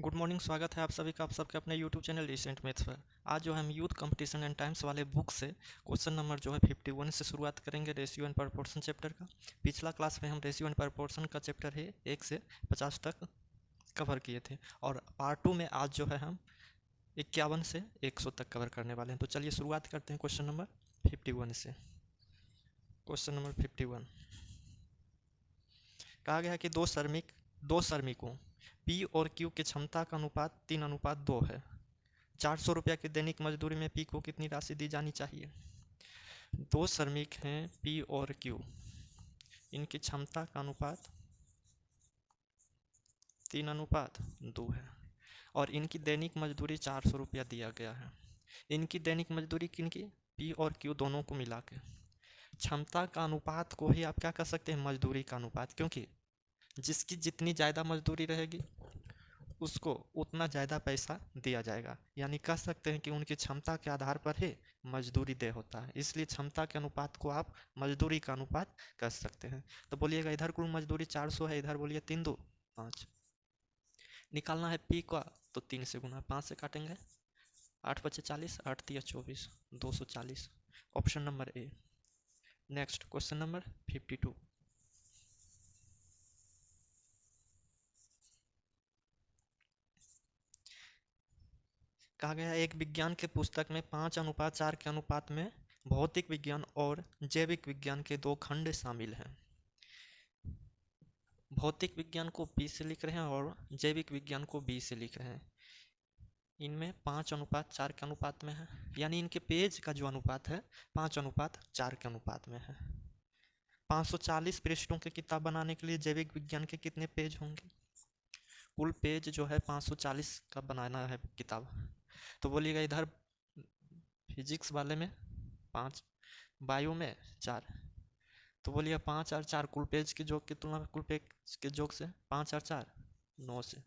Good morning. स्वागत है आप सभी का आप सबके अपने यूट्यूब चैनल रिसेंट मैथ्स पर। आज जो हम यूथ कंपटीशन एंड टाइम्स वाले बुक से क्वेश्चन नंबर जो है 51 से शुरुआत करेंगे रेशियो एंड प्रपोर्शन चैप्टर का। पिछला क्लास में हम रेशियो एंड प्रपोर्शन का चैप्टर है 1 से 50 तक कवर किए थे और पार्ट 2 में आज जो है हम 51 से 100 तक कवर करने वाले हैं। तो चलिए शुरुआत करते हैं क्वेश्चन नंबर 51 से। क्वेश्चन नंबर 51 कहा गया है कि दो श्रमिकों पी और क्यू की क्षमता का अनुपात 3:2 है। 400 रुपये की दैनिक मजदूरी में पी को कितनी राशि दी जानी चाहिए। दो श्रमिक हैं पी और क्यू, इनकी क्षमता का अनुपात 3:2 है और इनकी दैनिक मजदूरी 400 रुपया दिया गया है। इनकी दैनिक मजदूरी किनकी, पी और क्यू दोनों को मिला के। क्षमता का अनुपात को ही आप क्या कर सकते हैं, मजदूरी का अनुपात, क्योंकि जिसकी जितनी ज़्यादा मजदूरी रहेगी उसको उतना ज़्यादा पैसा दिया जाएगा। यानी कह सकते हैं कि उनकी क्षमता के आधार पर ही मजदूरी दे होता है, इसलिए क्षमता के अनुपात को आप मजदूरी का अनुपात कह सकते हैं। तो बोलिएगा इधर कुल मजदूरी 400 है, इधर बोलिए 3 2 5। निकालना है पी का, तो 3 से गुना 5 से काटेंगे, 8 बचे 40, 8 तिया 24, 240। Option number A. Next question number 52 कहा गया है एक विज्ञान के पुस्तक में 5:4 के अनुपात में भौतिक विज्ञान और जैविक विज्ञान के 2 खंड शामिल हैं। भौतिक विज्ञान को P से लिख रहे हैं और जैविक विज्ञान को B से लिख रहे हैं। इनमें 5:4 के अनुपात में है, यानी इनके पेज का जो अनुपात है 5:4 के अनुपात में है। 540 पृष्ठों की किताब बनाने के लिए जैविक विज्ञान के कितने पेज होंगे। कुल पेज जो है 540 का बनाना है किताब। तो बोलिएगा इधर फिजिक्स वाले में 5, बायो में 4। तो बोलिए 5 और 4 कुल पेज के योग की तुलना में कुल पेज के योग से 5 और 4 9 से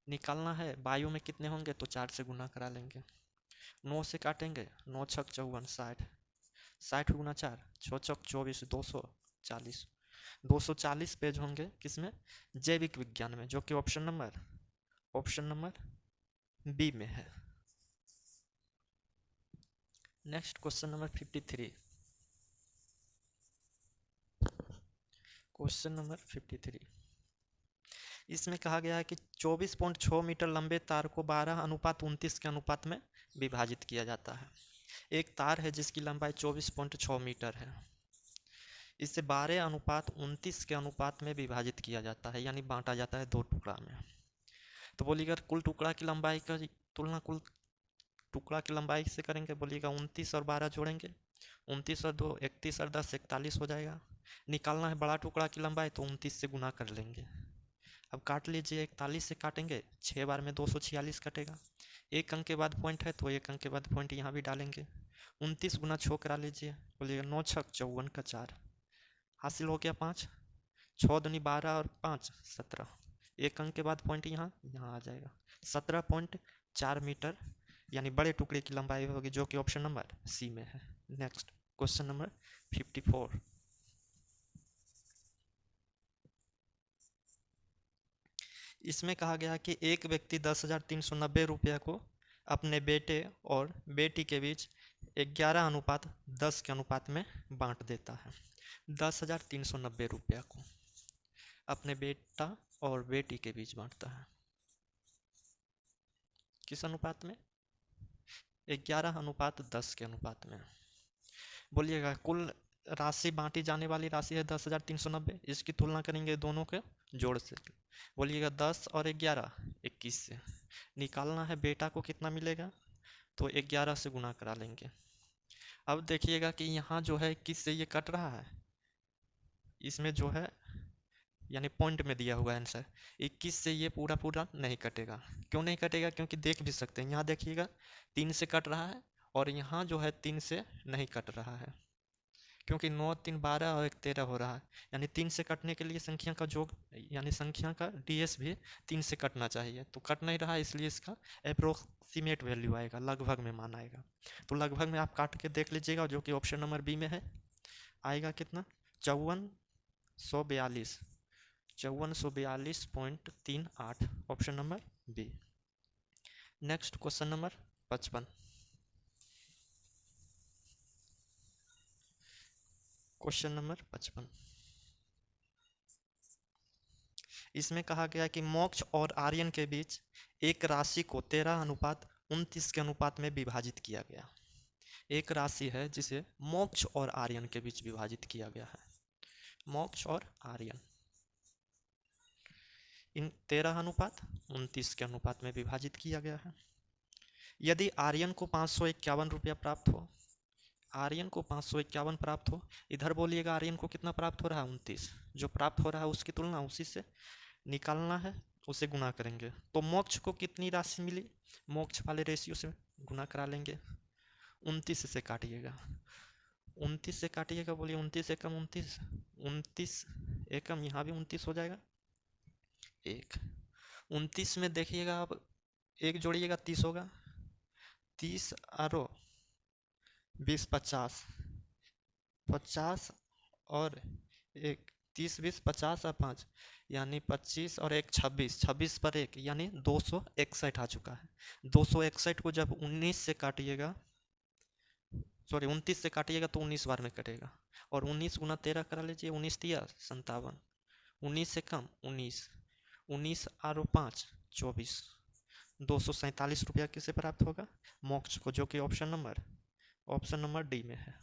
निकालना है। बायो में कितने होंगे, तो 4 से गुना करा लेंगे, 9 से काटेंगे, 9 छक 54, 60, 60 गुना 4, 6 छक 24, 240। 240 पेज होंगे किसमें, जैविक विज्ञान में, जो कि ऑप्शन नंबर बी में है। Next question number 53। Question number 53 इसमें कहा गया है कि 24.6 मीटर लंबे तार को 12:29 के अनुपात में विभाजित किया जाता है। एक तार है जिसकी लंबाई 24.6 मीटर है, इसे 12:29 के अनुपात में विभाजित किया जाता है, यानी बांटा जाता है 2 टुकड़ा में। तो बोलिएगा कुल टुकड़ा की लंबाई का तुलना कुल टुकड़ा की लंबाई से करेंगे। बोलिएगा 29 और 12 जोड़ेंगे, 29 और 2 31 और 10 41 हो जाएगा। निकालना है बड़ा टुकड़ा की लंबाई, तो 29 से गुना कर लेंगे। अब काट लीजिए, 41 से काटेंगे, 6 बार में 246 कटेगा। एक अंक के बाद पॉइंट है तो एक अंक के बाद पॉइंट यहाँ भी डालेंगे। 29 गुना 6 करा लीजिए, बोलिएगा 9 छक 54 का 4 हासिल हो गया 5, 6 दूनी 12 और 5 17। एक अंक के बाद पॉइंट यहाँ आ जाएगा, 17.4 मीटर, यानी बड़े टुकड़े की लंबाई होगी, जो कि ऑप्शन नंबर सी में है। नेक्स्ट क्वेश्चन नंबर 54 इसमें कहा गया कि एक व्यक्ति 10,390 रुपये को अपने बेटे और बेटी के बीच 11:10 के अनुपात में बांट देता है। 10,390 रुपया को अपने बेटा और बेटी के बीच बांटता है, किस अनुपात में, 11:10 के अनुपात में। बोलिएगा कुल राशि बांटी जाने वाली राशि है 10,390, इसकी तुलना करेंगे दोनों के जोड़ से। बोलिएगा 10 और 11 21 से निकालना है बेटा को कितना मिलेगा, तो 11 से गुना करा लेंगे। अब देखिएगा कि यहाँ जो है 21 से ये कट रहा है, इसमें जो है यानी पॉइंट में दिया हुआ आंसर 21 से ये पूरा पूरा नहीं कटेगा। क्यों नहीं कटेगा, क्योंकि देख भी सकते हैं यहाँ देखिएगा 3 से कट रहा है और यहाँ जो है 3 से नहीं कट रहा है, क्योंकि 9 3 12 और 1 13 हो रहा है, यानी 3 से कटने के लिए संख्या का योग यानी संख्या का डीएस भी 3 से कटना चाहिए, तो कट नहीं रहा है, इसलिए इसका अप्रोक्सीमेट वैल्यू आएगा, लगभग में मान आएगा। तो लगभग में आप काट के देख लीजिएगा, जो कि ऑप्शन नंबर बी में है। आएगा कितना, 5442, 5442.38, option number B. Next question number 55। Question number 55, इसमें कहा गया कि मोक्ष और आर्यन के बीच एक राशि को 13:29 के अनुपात में विभाजित किया गया। एक राशि है जिसे मोक्ष और आर्यन के बीच विभाजित किया गया है। मोक्ष और आर्यन इन 13:29 के अनुपात में विभाजित किया गया है। यदि आर्यन को 551 रुपया प्राप्त हो, आर्यन को 551 प्राप्त हो, इधर बोलिएगा आर्यन को कितना प्राप्त हो रहा है 29, जो प्राप्त हो रहा है उसकी तुलना उसी से निकालना है, उसे गुना करेंगे। तो मोक्ष को कितनी राशि मिली, मोक्ष वाले रेशियो से गुना करा लेंगे। 29 से काटिएगा, 29 से काटिएगा, बोलिए 29 एकम 29, 29 एकम यहाँ भी 29 हो जाएगा। एक 29 में देखिएगा, अब एक जोड़िएगा 30 होगा, 30 आरो 20 50, 50 और एक 30 20 50 और 5 यानी 25 और एक 26, 26 पर एक यानी 261 आ चुका है। 261 को जब 19 से काटिएगा, सॉरी 29 से काटिएगा तो 19 बार में कटेगा, और 19 गुना 13 करा लीजिए, 19 दिया 57, 19 से कम 19, 19 और 5 24, 247 रुपया किसे प्राप्त होगा, मोक्ष को, जो कि ऑप्शन नंबर डी में है।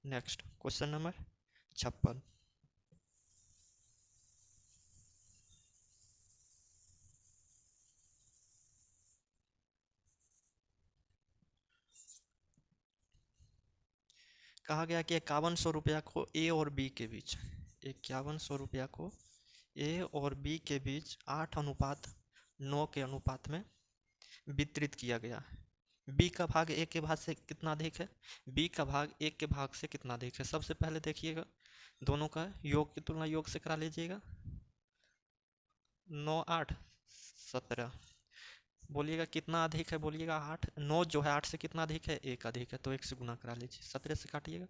नेक्स्ट क्वेश्चन नंबर 56, कहा गया कि 5100 रुपया को ए और बी के बीच, 5100 रुपया को ए और बी के बीच 8:9 के अनुपात में वितरित किया गया। बी का भाग ए के भाग से कितना अधिक है, बी का भाग ए के भाग से कितना अधिक है। सबसे पहले देखिएगा, दोनों का योग की तुलना योग से करा लीजिएगा। 9 8 17, बोलिएगा कितना अधिक है, बोलिएगा 8, 9 जो है 8 से कितना अधिक है, 1 अधिक है, तो 1 से गुना करा लीजिए। 17 से काटिएगा,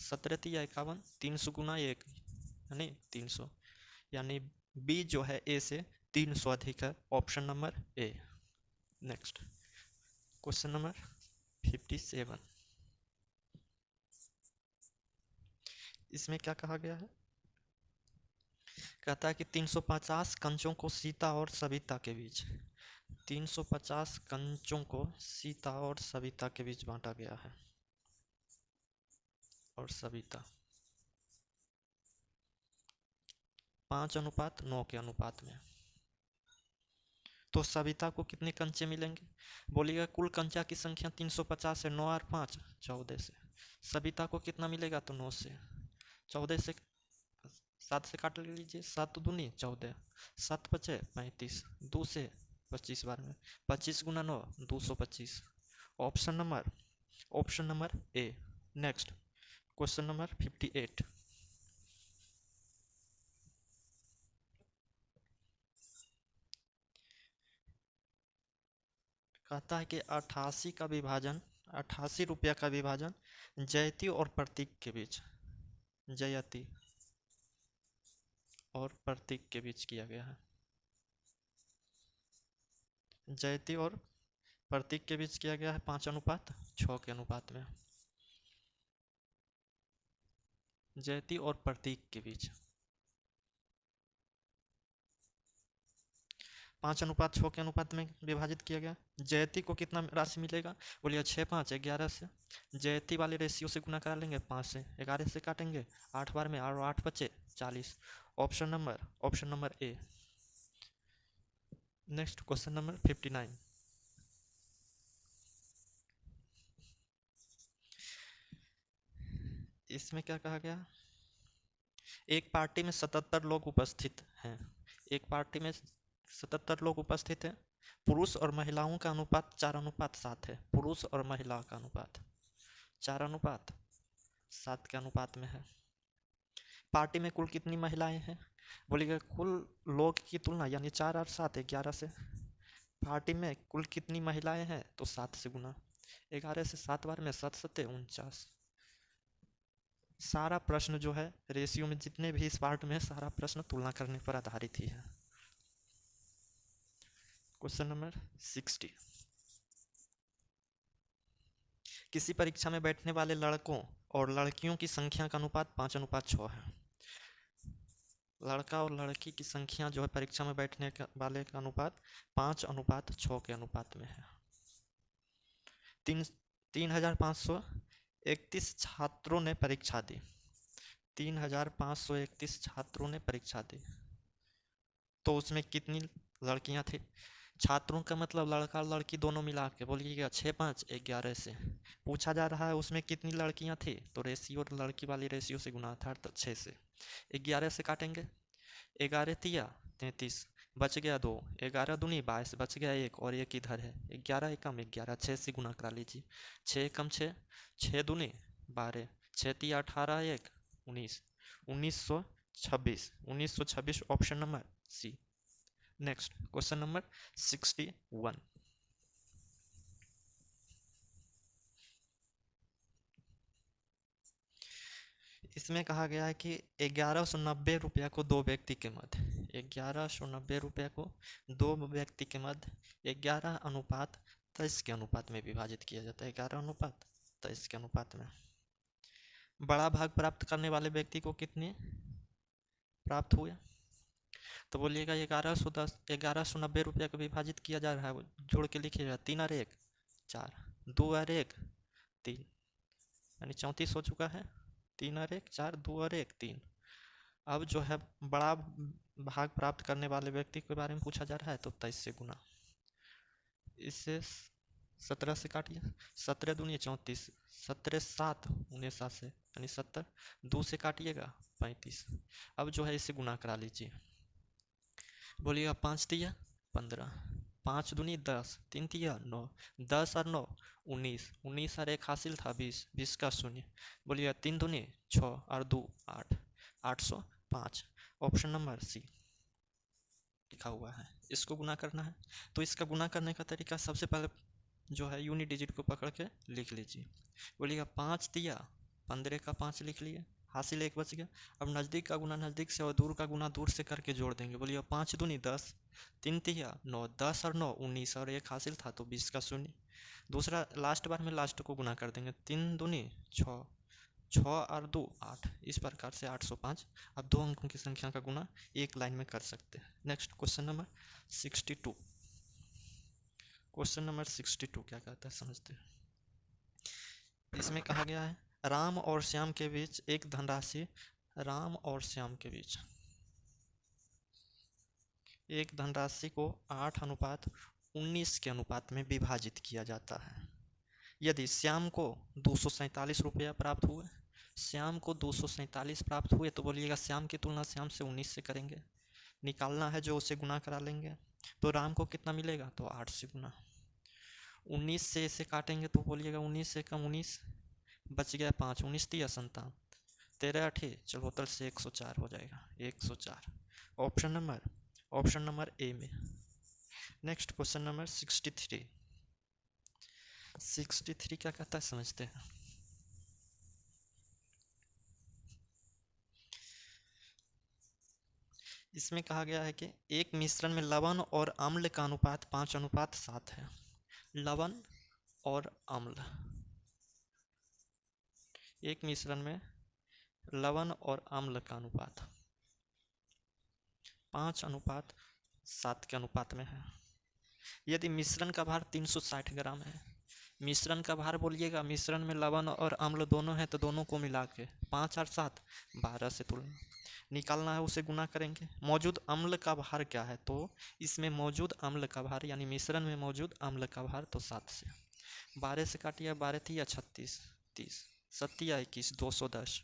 17 तिया 51, 300 गुना 1 यानी 300, यानी बी जो है ए से 300 अधिक है, option number A. Next question number 57, इसमें क्या कहा गया है, कहता है कि 350 कंचों को सीता और सविता के बीच, 350 कंचों को सीता और सविता के बीच बांटा गया है, और सविता 5:9 के अनुपात में। तो सविता को कितने कंचे मिलेंगे, बोलिएगा कुल कंचा की संख्या 350 है, 9 और 5 14 से, सविता को कितना मिलेगा, तो 9 से, 14 से 7 से काट लीजिए, 7 दूनी 14, 7 बचे 35, 2 से 25 बार में, 25 गुना 9 225, option number A. Next question number 58, कहता है कि 88 का विभाजन, 88 रुपया का विभाजन जयती और प्रतीक के बीच, जयती और प्रतीक के बीच किया गया है। जयती और प्रतीक के बीच किया गया है 5:6 के अनुपात में। जयती और प्रतीक के बीच 5:6 के अनुपात में विभाजित किया गया। जयती को कितना राशि मिलेगा, बोलिए 6 5 11 से, जयती वाले रेशियो से गुना करा लेंगे, 5 से 11 से काटेंगे 8 बार में, और 8 बचे 40, option number A. Next question number 59, इसमें क्या कहा गया, एक पार्टी में 77 लोग उपस्थित हैं, एक पार्टी में 77 लोग उपस्थित हैं, पुरुष और महिलाओं का अनुपात 4:7 है, पुरुष और महिला का अनुपात 4:7 के अनुपात में है। पार्टी में कुल कितनी महिलाएं हैं, बोलिएगा कुल लोग की तुलना यानी 4 और 7 11 से, पार्टी में कुल कितनी महिलाएं हैं, तो 7 से गुना, 11 से 7 बार में 7 7 49। सारा प्रश्न जो है रेशियो में जितने भी इस पार्ट में है, सारा प्रश्न तुलना करने पर आधारित ही है। Question number 60। किसी परीक्षा में बैठने वाले लड़कों और लड़कियों की संख्या का अनुपात 5:6 है। लड़का और लड़की की संख्या जो है परीक्षा में बैठने वाले का अनुपात 5:6 के अनुपात में है। 3,531 छात्रों ने परीक्षा दी। 3,531 छात्रों ने परीक्षा दी, तो उसमें कितनी लड़कियां थी? छात्रों का मतलब लड़का और लड़की दोनों मिला के बोलिएगा। 6 5 11 से पूछा जा रहा है उसमें कितनी लड़कियां थी, तो रेशियो लड़की वाली रेशियो से गुना था, तो 6 से 11 से काटेंगे। 11 तिया 33, बच गया 2, 11 दूनी 22, बच गया 1 और 1 इधर है। 11 एकम 11, 6 से गुना करा लीजिए। 6 एकम 6, 6 दूनी 12, 6 तिया 18, 1 19, 1926। 1926 option number C. Next question number 61। इसमें कहा गया है कि 1190 रुपया को दो व्यक्ति के मध्य, 1190 रुपया को दो व्यक्ति के मध्य 11:23 के अनुपात में विभाजित किया जाता है। 11:23 के अनुपात में बड़ा भाग प्राप्त करने वाले व्यक्ति को कितने प्राप्त हुए? तो बोलिएगा 1190 रुपया को विभाजित किया जा रहा है, जोड़ के लिखिएगा। 3 और 1 4, 2 और 1 3, यानी 34 हो चुका है। 3 और 1 4, 2 और 1 3। अब जो है बड़ा भाग प्राप्त करने वाले व्यक्ति के बारे में पूछा जा रहा है, तो 23 से गुना। इससे 17 से काटिए। 17 दूनी 34, 17 7 19 से, यानी 70। 2 से काटिएगा 35। अब जो है इसे गुना करा लीजिए। बोलिएगा 5 तिया 15, 5 दूनी 10, 3 तिया 9, 10 और 9 19, 19 और 1 हासिल था 20, 20 का शून्य। बोलिएगा 3 दूनी 6 और 2 8, 805। ऑप्शन नंबर सी लिखा हुआ है। इसको गुना करना है, तो इसका गुना करने का तरीका सबसे पहले जो है यूनिट डिजिट को पकड़ के लिख लीजिए। बोलिएगा 5 तिया 15 का 5 लिख लिए, हासिल 1 बच गया। अब नज़दीक का गुना नज़दीक से और दूर का गुना दूर से करके जोड़ देंगे। बोलिए 5 दूनी 10, 3 तिया 9, 10 और 9 19 और 1 हासिल था, तो 20 का शून्य। दूसरा लास्ट बार में लास्ट को गुना कर देंगे। 3 दूनी 6, 6 और 2 8, इस प्रकार से 805। अब दो अंकों की संख्या का गुना एक लाइन में कर सकते हैं। Next question number 62। Question number 62 क्या कहता है समझते हैं। इसमें कहा गया है राम और श्याम के बीच एक धनराशि, राम और श्याम के बीच एक धनराशि को 8:19 के अनुपात में विभाजित किया जाता है। यदि श्याम को 247 रुपया प्राप्त हुए, श्याम को 247 प्राप्त हुए, तो बोलिएगा श्याम की तुलना श्याम से 19 से करेंगे। निकालना है जो उसे गुना करा लेंगे, तो राम को कितना मिलेगा, तो 8 से गुना। 19 से इसे काटेंगे, तो बोलिएगा 19 से कम 19, बच गया 5, 19 तिया 57, 13 8 74 से 104 हो जाएगा। 104 ऑप्शन नंबर ए में। Next question number 63। 63 क्या कहता है समझते हैं। इसमें कहा गया है कि एक मिश्रण में लवण और अम्ल का अनुपात 5:7 है। लवण और अम्ल, एक मिश्रण में लवण और अम्ल का अनुपात 5:7 के अनुपात में है। यदि मिश्रण का भार 360 ग्राम है, मिश्रण का भार बोलिएगा, मिश्रण में लवण और अम्ल दोनों हैं, तो दोनों को मिला के 5 और 7 12 से तुलना निकालना है, उसे गुना करेंगे। मौजूद अम्ल का भार क्या है, तो इसमें मौजूद अम्ल का भार यानी मिश्रण में मौजूद अम्ल का भार, तो 7 से 12 से काटिए। 12 तिया 36, 30, 7 तिया 21, 210,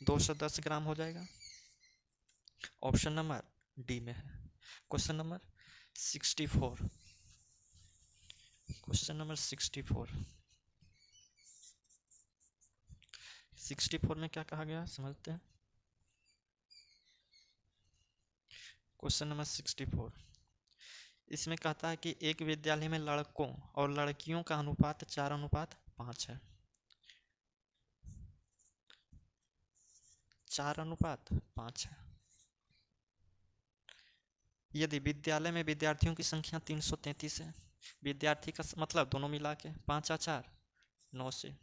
210 ग्राम हो जाएगा। ऑप्शन नंबर डी में है। Question number 64। Question number 64। 64 में क्या कहा गया समझते हैं। Question number 64। इसमें कहता है कि एक विद्यालय में लड़कों और लड़कियों का अनुपात 4:5 है। 4:5 है। यदि विद्यालय में विद्यार्थियों की संख्या 333 है, विद्यार्थी का मतलब दोनों मिला के 5 या 4 9 से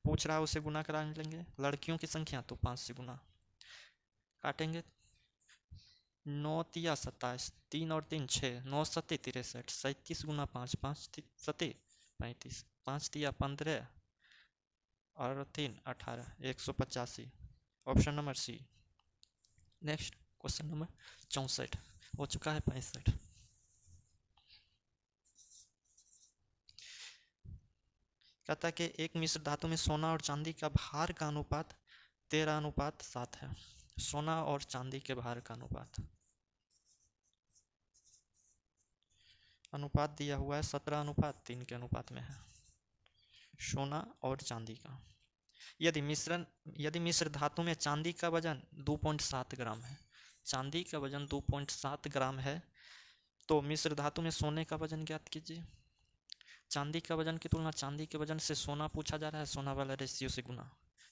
पूछ रहा है, उसे गुना करा लेंगे। लड़कियों की संख्या तो 5 से गुना काटेंगे। 9 तिया 27, 3 और 3 6, 9 सत्ते 63, 37 गुना 5, 5 सत्ते 35, 5 तिया 15 और 3 18, 185। Option number C. Next question number 64 हो चुका है 65। कहता है कि एक मिश्र धातु में सोना और चांदी का भार का अनुपात 13:7 है। सोना और चांदी के भार का अनुपात दिया हुआ है 17:3 के अनुपात में है, सोना और चांदी का। यदि मिश्र धातु में चांदी का वजन 2.7 ग्राम है, चांदी का वजन 2.7 ग्राम है, तो मिश्र धातु में सोने का वजन ज्ञात कीजिए। चांदी का वजन की तुलना चांदी के वजन से सोना पूछा जा रहा है, सोना वाला रेशियो से गुना।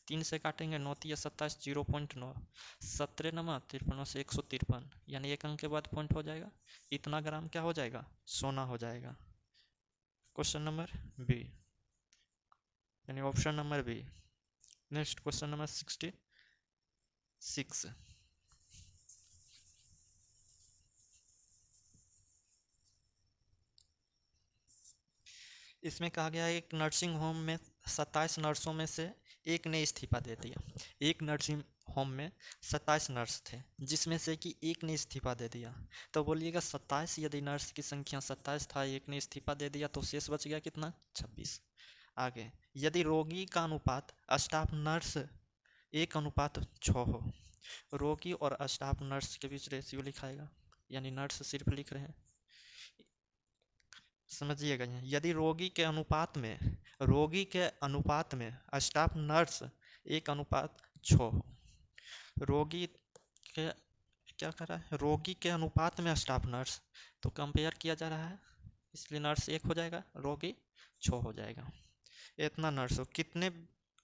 3 से काटेंगे, 9 तिया 27, 0.9, 17 नमा 53 से 153, यानी एक अंक के बाद पॉइंट हो जाएगा। इतना ग्राम क्या हो जाएगा? सोना हो जाएगा। क्वेश्चन नंबर बी, यानी option number B. Next question number 66। इसमें कहा गया है एक नर्सिंग होम में 27 नर्सों में से एक ने इस्तीफा दे दिया। एक नर्सिंग होम में 27 नर्स थे, जिसमें से कि एक ने इस्तीफा दे दिया। तो बोलिएगा 27, यदि नर्स की संख्या 27 था, एक ने इस्तीफा दे दिया, तो शेष बच गया कितना? 26। आगे, यदि रोगी का अनुपात स्टाफ नर्स 1:6 हो, रोगी और स्टाफ नर्स के बीच रेशियो लिखाएगा, यानी नर्स सिर्फ लिख रहे हैं, समझिएगा। यदि रोगी के अनुपात में स्टाफ नर्स 1:6 हो, रोगी के क्या कर रहा है? रोगी के अनुपात में स्टाफ नर्स, तो कंपेयर किया जा रहा है, इसलिए नर्स 1 हो जाएगा, रोगी 6 हो जाएगा। इतना नर्स हो, कितने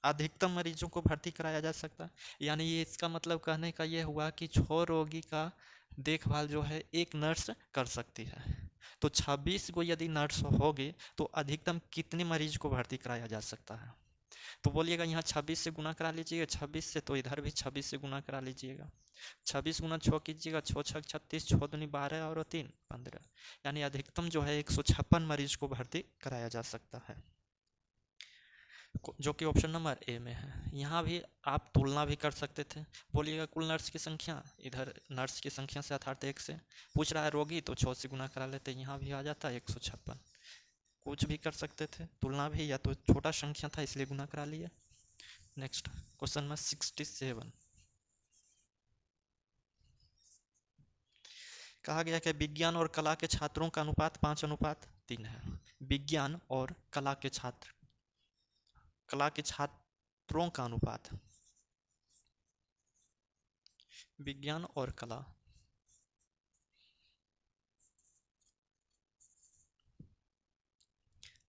अधिकतम मरीजों को भर्ती कराया जा सकता है? यानी ये इसका मतलब कहने का ये हुआ कि 6 रोगी का देखभाल जो है एक नर्स कर सकती है। तो 26 को यदि नर्स होगी तो अधिकतम कितने मरीज को भर्ती कराया जा सकता है? तो बोलिएगा यहाँ 26 से गुना करा लीजिएगा, 26 से, तो इधर भी 26 से गुना करा लीजिएगा। 26 गुना 6 कीजिएगा, 6 6 36, 6 दूनी 12 और 3 15, यानी अधिकतम जो है 156 मरीज को भर्ती कराया जा सकता है, जो कि ऑप्शन नंबर ए में है। यहाँ भी आप तुलना भी कर सकते थे। बोलिएगा कुल नर्स की संख्या, इधर नर्स की संख्या से अर्थात 1 से पूछ रहा है रोगी, तो 6 से गुना करा लेते, यहाँ भी आ जाता 156। कुछ भी कर सकते थे, तुलना भी, या तो छोटा संख्या था इसलिए गुना करा लिया। Next question number 67। कहा गया कि विज्ञान और कला के छात्रों का अनुपात 5:3 है। विज्ञान और कला के छात्रों का अनुपात, विज्ञान और कला,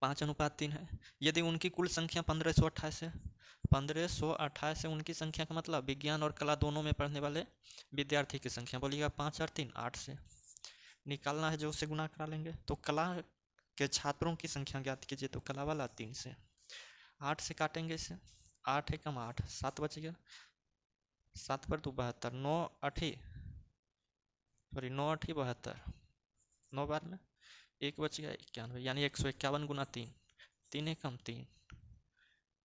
पाँच अनुपात 3 है। यदि उनकी कुल संख्या 1528 है, 1528 है उनकी संख्या का मतलब विज्ञान और कला दोनों में पढ़ने वाले विद्यार्थी की संख्या। बोलिएगा 5 और 3 8 से निकालना है, जो उसे गुना करा लेंगे। तो कला के छात्रों की संख्या ज्ञात कीजिए, तो कला वाला 3 से, 8 से काटेंगे इसे, 8 एकम 8, 7 बच गया, 7 पर 2 72, 9 8 72, 9 बार में 1 बच गया 91, यानी 151 गुना 3, 3 एकम 3,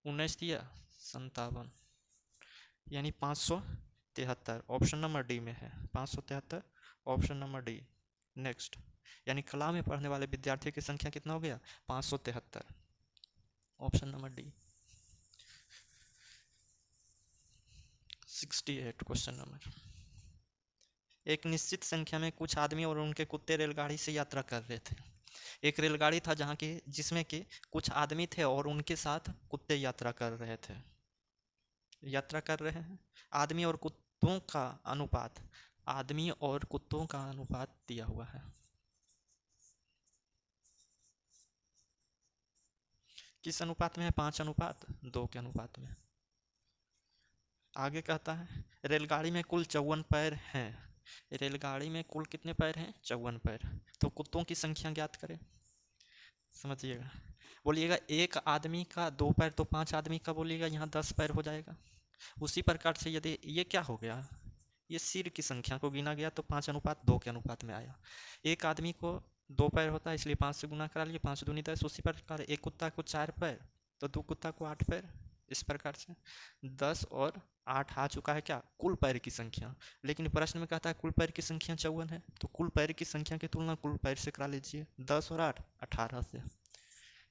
19 दिया 57, यानी 573। ऑप्शन नंबर डी में है 573, ऑप्शन नंबर डी। नेक्स्ट, यानी कला में पढ़ने वाले विद्यार्थियों की संख्या कितना हो गया? 573, option number D. 68 question number. एक निश्चित संख्या में कुछ आदमी और उनके कुत्ते रेलगाड़ी से यात्रा कर रहे थे। एक रेलगाड़ी था जिसमें कि कुछ आदमी थे और उनके साथ कुत्ते यात्रा कर रहे हैं। आदमी और कुत्तों का अनुपात दिया हुआ है। किस अनुपात में है? 5:2 के अनुपात में। आगे कहता है रेलगाड़ी में कुल 54 पैर हैं, रेलगाड़ी में कुल कितने पैर हैं? 54 पैर। तो कुत्तों की संख्या ज्ञात करें। समझिएगा, बोलिएगा एक आदमी का 2 पैर तो 5 आदमी का बोलिएगा यहाँ 10 पैर हो जाएगा। उसी प्रकार से यदि ये क्या हो गया, ये सिर की संख्या को गिना गया तो 5:2 के अनुपात में आया। एक आदमी को 2 पैर होता है इसलिए 5 से गुना करा लिए, 5 दूनी 10। उसी प्रकार एक कुत्ता को 4 पैर तो 2 कुत्ता को 8 पैर। इस प्रकार से 10 और 8 आ चुका है क्या? कुल पैर की संख्या। लेकिन प्रश्न में कहता है कुल पैर की संख्या 54 है, तो कुल पैर की संख्या की तुलना कुल पैर से करा लीजिए। 10 और 8 18 से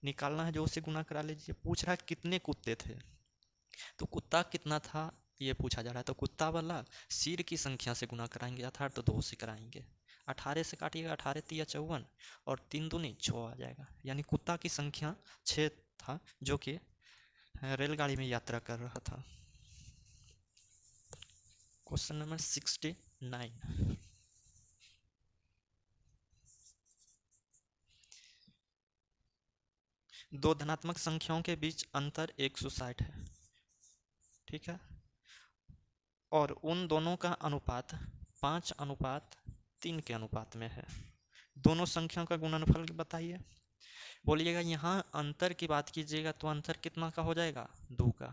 निकालना है, जो उसे गुना करा लीजिए। पूछ रहा है कितने कुत्ते थे, तो कुत्ता कितना था ये पूछा जा रहा है, तो कुत्ता वाला सिर की संख्या से गुना कराएंगे, अर्थात तो 2 से कराएंगे। 18 से काटिएगा, 18 तिया 54 और 3 दूनी 6 आ जाएगा। यानी कुत्ता की संख्या 6 था, जो कि रेलगाड़ी में यात्रा कर रहा था। Question number 69। दो धनात्मक संख्याओं के बीच अंतर 160 है, ठीक है, और उन दोनों का अनुपात 5:3 के अनुपात में है। दोनों संख्याओं का गुणनफल बताइए। बोलिएगा यहाँ अंतर की बात कीजिएगा तो अंतर कितना का हो जाएगा? 2 का।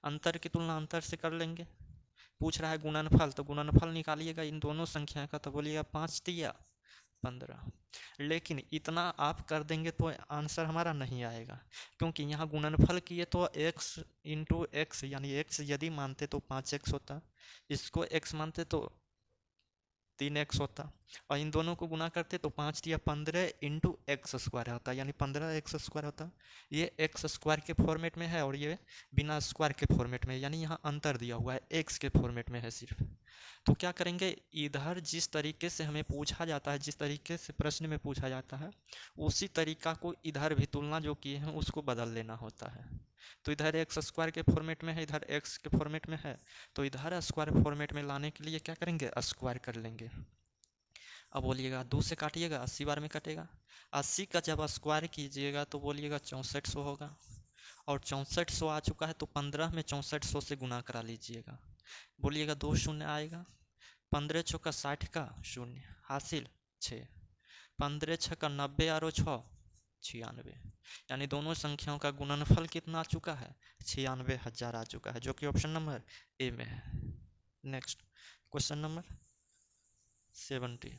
अंतर की तुलना अंतर से कर लेंगे। पूछ रहा है गुणनफल, तो गुणनफल निकालिएगा इन दोनों संख्या का, तो बोलिएगा 5 तिया 15। लेकिन इतना आप कर देंगे तो आंसर हमारा नहीं आएगा, क्योंकि यहाँ गुणनफल किए तो x इंटू एक्स, यानी x यदि मानते तो 5x होता, इसको x मानते तो 3x होता, और इन दोनों को गुना करते तो 5 तिया 15 इंटू एक्स स्क्वायर होता, यानी 15x स्क्वायर होता। ये एक्स स्क्वायर के फॉर्मेट में है और ये बिना स्क्वायर के फॉर्मेट में, यानी यहाँ अंतर दिया हुआ है, एक्स के फॉर्मेट में है सिर्फ। तो क्या करेंगे, इधर जिस तरीके से हमें पूछा जाता है, जिस तरीके से प्रश्न में पूछा जाता है, उसी तरीका को इधर भी तुलना जो किए हैं उसको बदल लेना होता है। तो इधर एक्स स्क्वायर के फॉर्मेट में है, इधर एक्स के फॉर्मेट में है, तो इधर स्क्वायर फॉर्मेट में लाने के लिए क्या करेंगे, स्क्वायर कर लेंगे। अब बोलिएगा 2 से काटिएगा, 80 बार में कटेगा। 80 का जब स्क्वायर कीजिएगा तो बोलिएगा 6400 होगा, और 6400 आ चुका है तो 15 में 6400 से गुना करा लीजिएगा। बोलिएगा 2 शून्य आएगा, 15 छक्का 60 का शून्य हासिल 6, 15 छक्का 90 और 6 96, यानी दोनों संख्याओं का गुणनफल कितना आ चुका है? 96,000 आ चुका है, जो कि ऑप्शन नंबर ए में है। Next question number 70।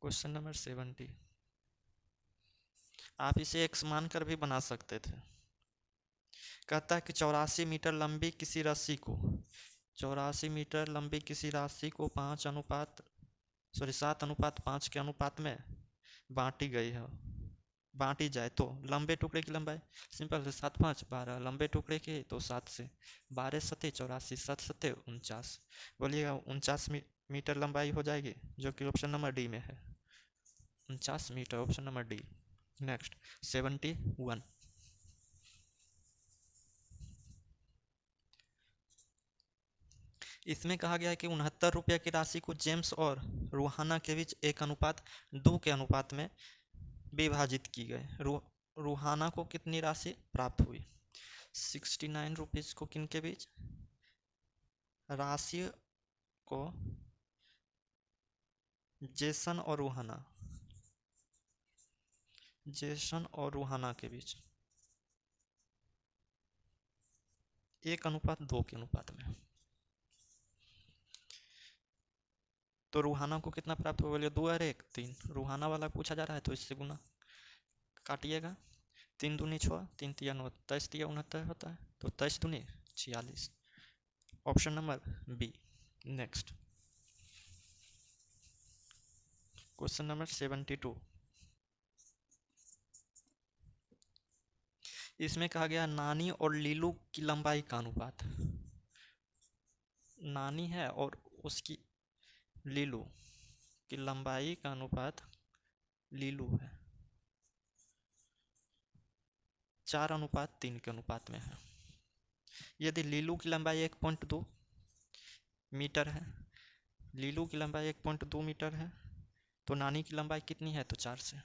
Question number 70, आप इसे x मानकर भी बना सकते थे। कहता है कि 84 मीटर लंबी किसी रस्सी को 84 मीटर लंबी किसी राशि को 7:5 के अनुपात में बांटी गई है, बांटी जाए तो लंबे टुकड़े की लंबाई, सिंपल है, 7 5 12, लंबे टुकड़े की तो 7 से 12 सतह 84, 7 सतह 49, बोलिएगा 49 मीटर लंबाई हो जाएगी, जो कि ऑप्शन नंबर डी में है। 49 meter, option number D. Next 71। इसमें कहा गया है कि 69 रुपये की राशि को जेम्स और रूहाना के बीच 1:2 के अनुपात में विभाजित की गई। रूहाना को कितनी राशि प्राप्त हुई? 69 रुपीज़ को किन के बीच? राशि को जेसन और रूहाना, जेसन और रूहाना के बीच 1:2 के अनुपात में। तो रूहाना को कितना प्राप्त हो? बोलिए 2 और 1 3, रूहाना वाला पूछा जा रहा है तो इससे गुना काटिएगा, 3 दूनी 6, 3 तिया 9, 23 तिया 69 होता है, तो 23 दूनी 46, option number B. Next question number 72। इसमें कहा गया नानी और लीलू की लंबाई का अनुपात। नानी है और उसकी लीलू की लंबाई का अनुपात लीलू है 4:3 के अनुपात में है। यदि लीलू की लंबाई 1.2 मीटर है, लीलू की लंबाई 1.2 मीटर है, तो नानी की लंबाई कितनी है? तो 4 से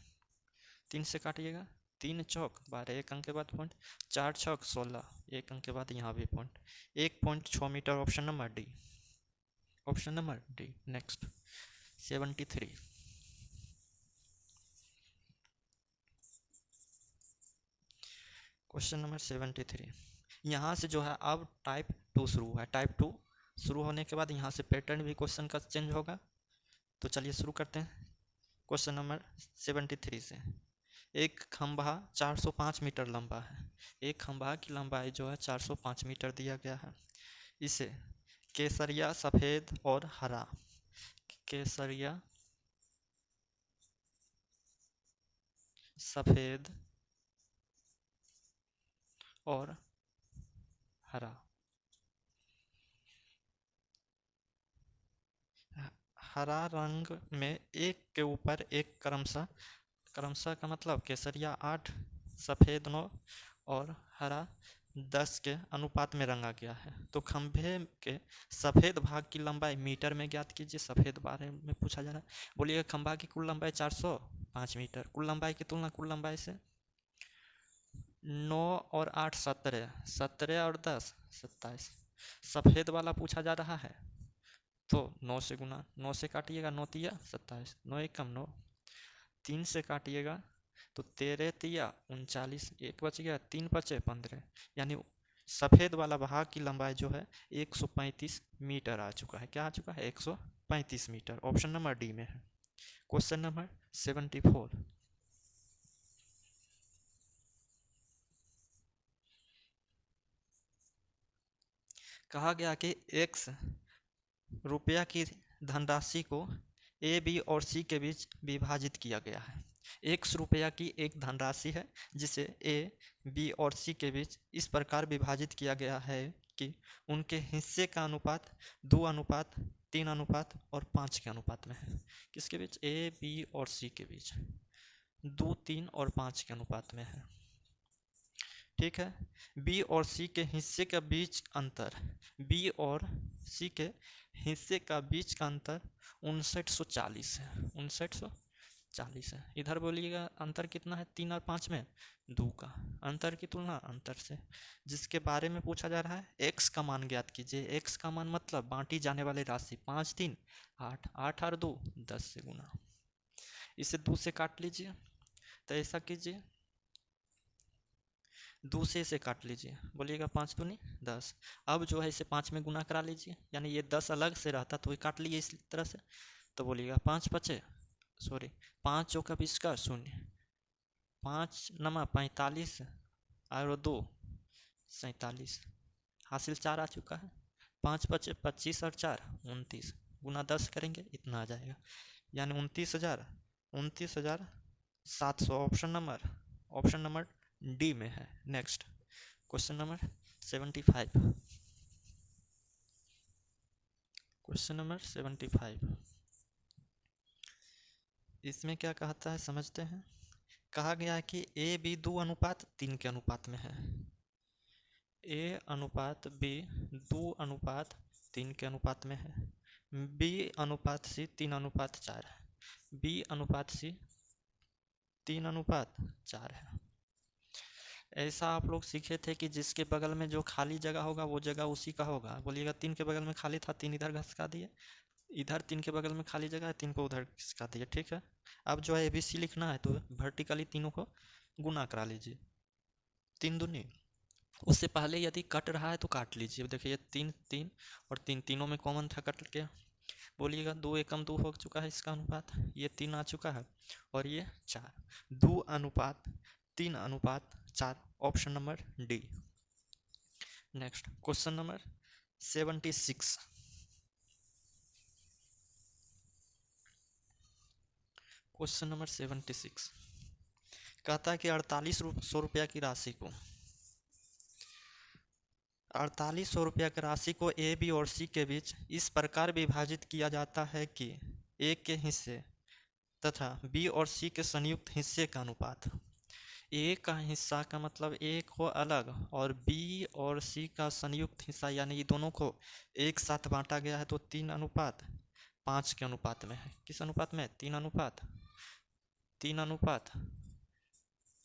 3 से काटिएगा, 3 चौक 12, एक अंक के बाद पॉइंट, 4 चौक 16, एक अंक के बाद यहाँ भी point, 1.6 meter. Option number D, option number D. Next 73, question number 73। यहाँ से जो है अब टाइप 2 शुरू हुआ है। टाइप 2 शुरू होने के बाद यहाँ से पैटर्न भी क्वेश्चन का चेंज होगा। तो चलिए शुरू करते हैं क्वेश्चन नंबर 73 से। एक खंभा 405 मीटर लंबा है। एक खंभा की लंबाई जो है 405 मीटर दिया गया है। इसे केसरिया, सफ़ेद और हरा, केसरिया, सफ़ेद और हरा, हरा रंग में एक के ऊपर एक क्रमशः, क्रमशः का मतलब केसरिया 8, सफ़ेद 9 और हरा 10 के अनुपात में रंगा गया है। तो खंभे के सफ़ेद भाग की लंबाई मीटर में ज्ञात कीजिए। सफ़ेद बारे में पूछा जा रहा है। बोलिए खंभा की कुल लंबाई 405 मीटर, कुल लंबाई की तुलना कुल लंबाई से 9 और 8 17, 17 और 10 27। सफ़ेद वाला पूछा जा रहा है तो 9 से गुना, 9 से काटिएगा 9 तिया 27, 9 एकम 9, 3 से काटिएगा तो 13 तिया 39, एक बच गया, 3 बचे 15, यानी सफ़ेद वाला भाग की लंबाई जो है 135 मीटर आ चुका है। क्या आ चुका है? 135 मीटर। ऑप्शन नंबर डी में है। क्वेश्चन नंबर 74, कहा गया कि x रुपया की धनराशि को ए, बी और सी के बीच विभाजित किया गया है। 1 रुपया की एक धनराशि है जिसे ए, बी और सी के बीच इस प्रकार विभाजित किया गया है कि उनके हिस्से का अनुपात 2 अनुपात 3 अनुपात और 5 के अनुपात में है। किसके बीच? ए, बी और सी के बीच 2, 3 और 5 के अनुपात में है। ठीक है। बी और सी के हिस्से का बीच अंतर, बी और सी के हिस्से का बीच का अंतर 5940 है। 5940 है। इधर बोलिएगा अंतर कितना है? 3 और 5 में 2 का अंतर की तुलना अंतर से, जिसके बारे में पूछा जा रहा है। एक्स का मान ज्ञात कीजिए। एक्स का मान मतलब बांटी जाने वाली राशि 5 3 8, 8 और 2 10 से गुना। इसे 2 से काट लीजिए। तो ऐसा कीजिए, 2 से इसे काट लीजिए। बोलिएगा 5 दूनी 10। अब जो है इसे 5 में गुना करा लीजिए, यानी ये 10 अलग से रहता तो ये काट लिए इस तरह से। तो बोलिएगा 5 5 सॉरी 5 चौका 20 का 0, 5 नमा 45 और 2 47, हासिल 4 आ चुका है। 5 5 25 और 4 29, गुना 10 करेंगे इतना आ जाएगा, यानी 29,700। ऑप्शन नंबर डी में है। Next question number 75, question number 75। इसमें क्या कहता है समझते हैं। कहा गया है कि ए बी 2 अनुपात 3 के अनुपात में है। ए अनुपात बी 2 अनुपात 3 के अनुपात में है। बी अनुपात सी 3 अनुपात 4 है। बी अनुपात सी 3 अनुपात 4 है। ऐसा आप लोग सीखे थे कि जिसके बगल में जो खाली जगह होगा वो जगह उसी का होगा। बोलिएगा 3 के बगल में खाली था, 3 इधर घसका दिए, इधर 3 के बगल में खाली जगह है, 3 को उधर घसका दिए। ठीक है। अब जो है ABC लिखना है तो वर्टिकली तीनों को गुना करा लीजिए, 3 दूनी। उससे पहले यदि कट रहा है तो काट लीजिए। देखिए ये 3 3 और 3 तीनों में कॉमन था, कट गया। बोलिएगा 2 एकम 2 हो चुका है इसका अनुपात, ये 3 आ चुका है और ये 4, 2 अनुपात 3 अनुपात 4। Option number D. Next question number 76, question number 76 कहता है कि 4800 रुपया की राशि को 4800 रुपया की राशि को ए, बी और सी के बीच इस प्रकार विभाजित किया जाता है कि ए के हिस्से तथा बी और सी के संयुक्त हिस्से का अनुपात। ए का हिस्सा का मतलब ए को अलग और बी और सी का संयुक्त हिस्सा, यानी दोनों को एक साथ बांटा गया है तो 3 अनुपात 5 के अनुपात में है। किस अनुपात में? 3 अनुपात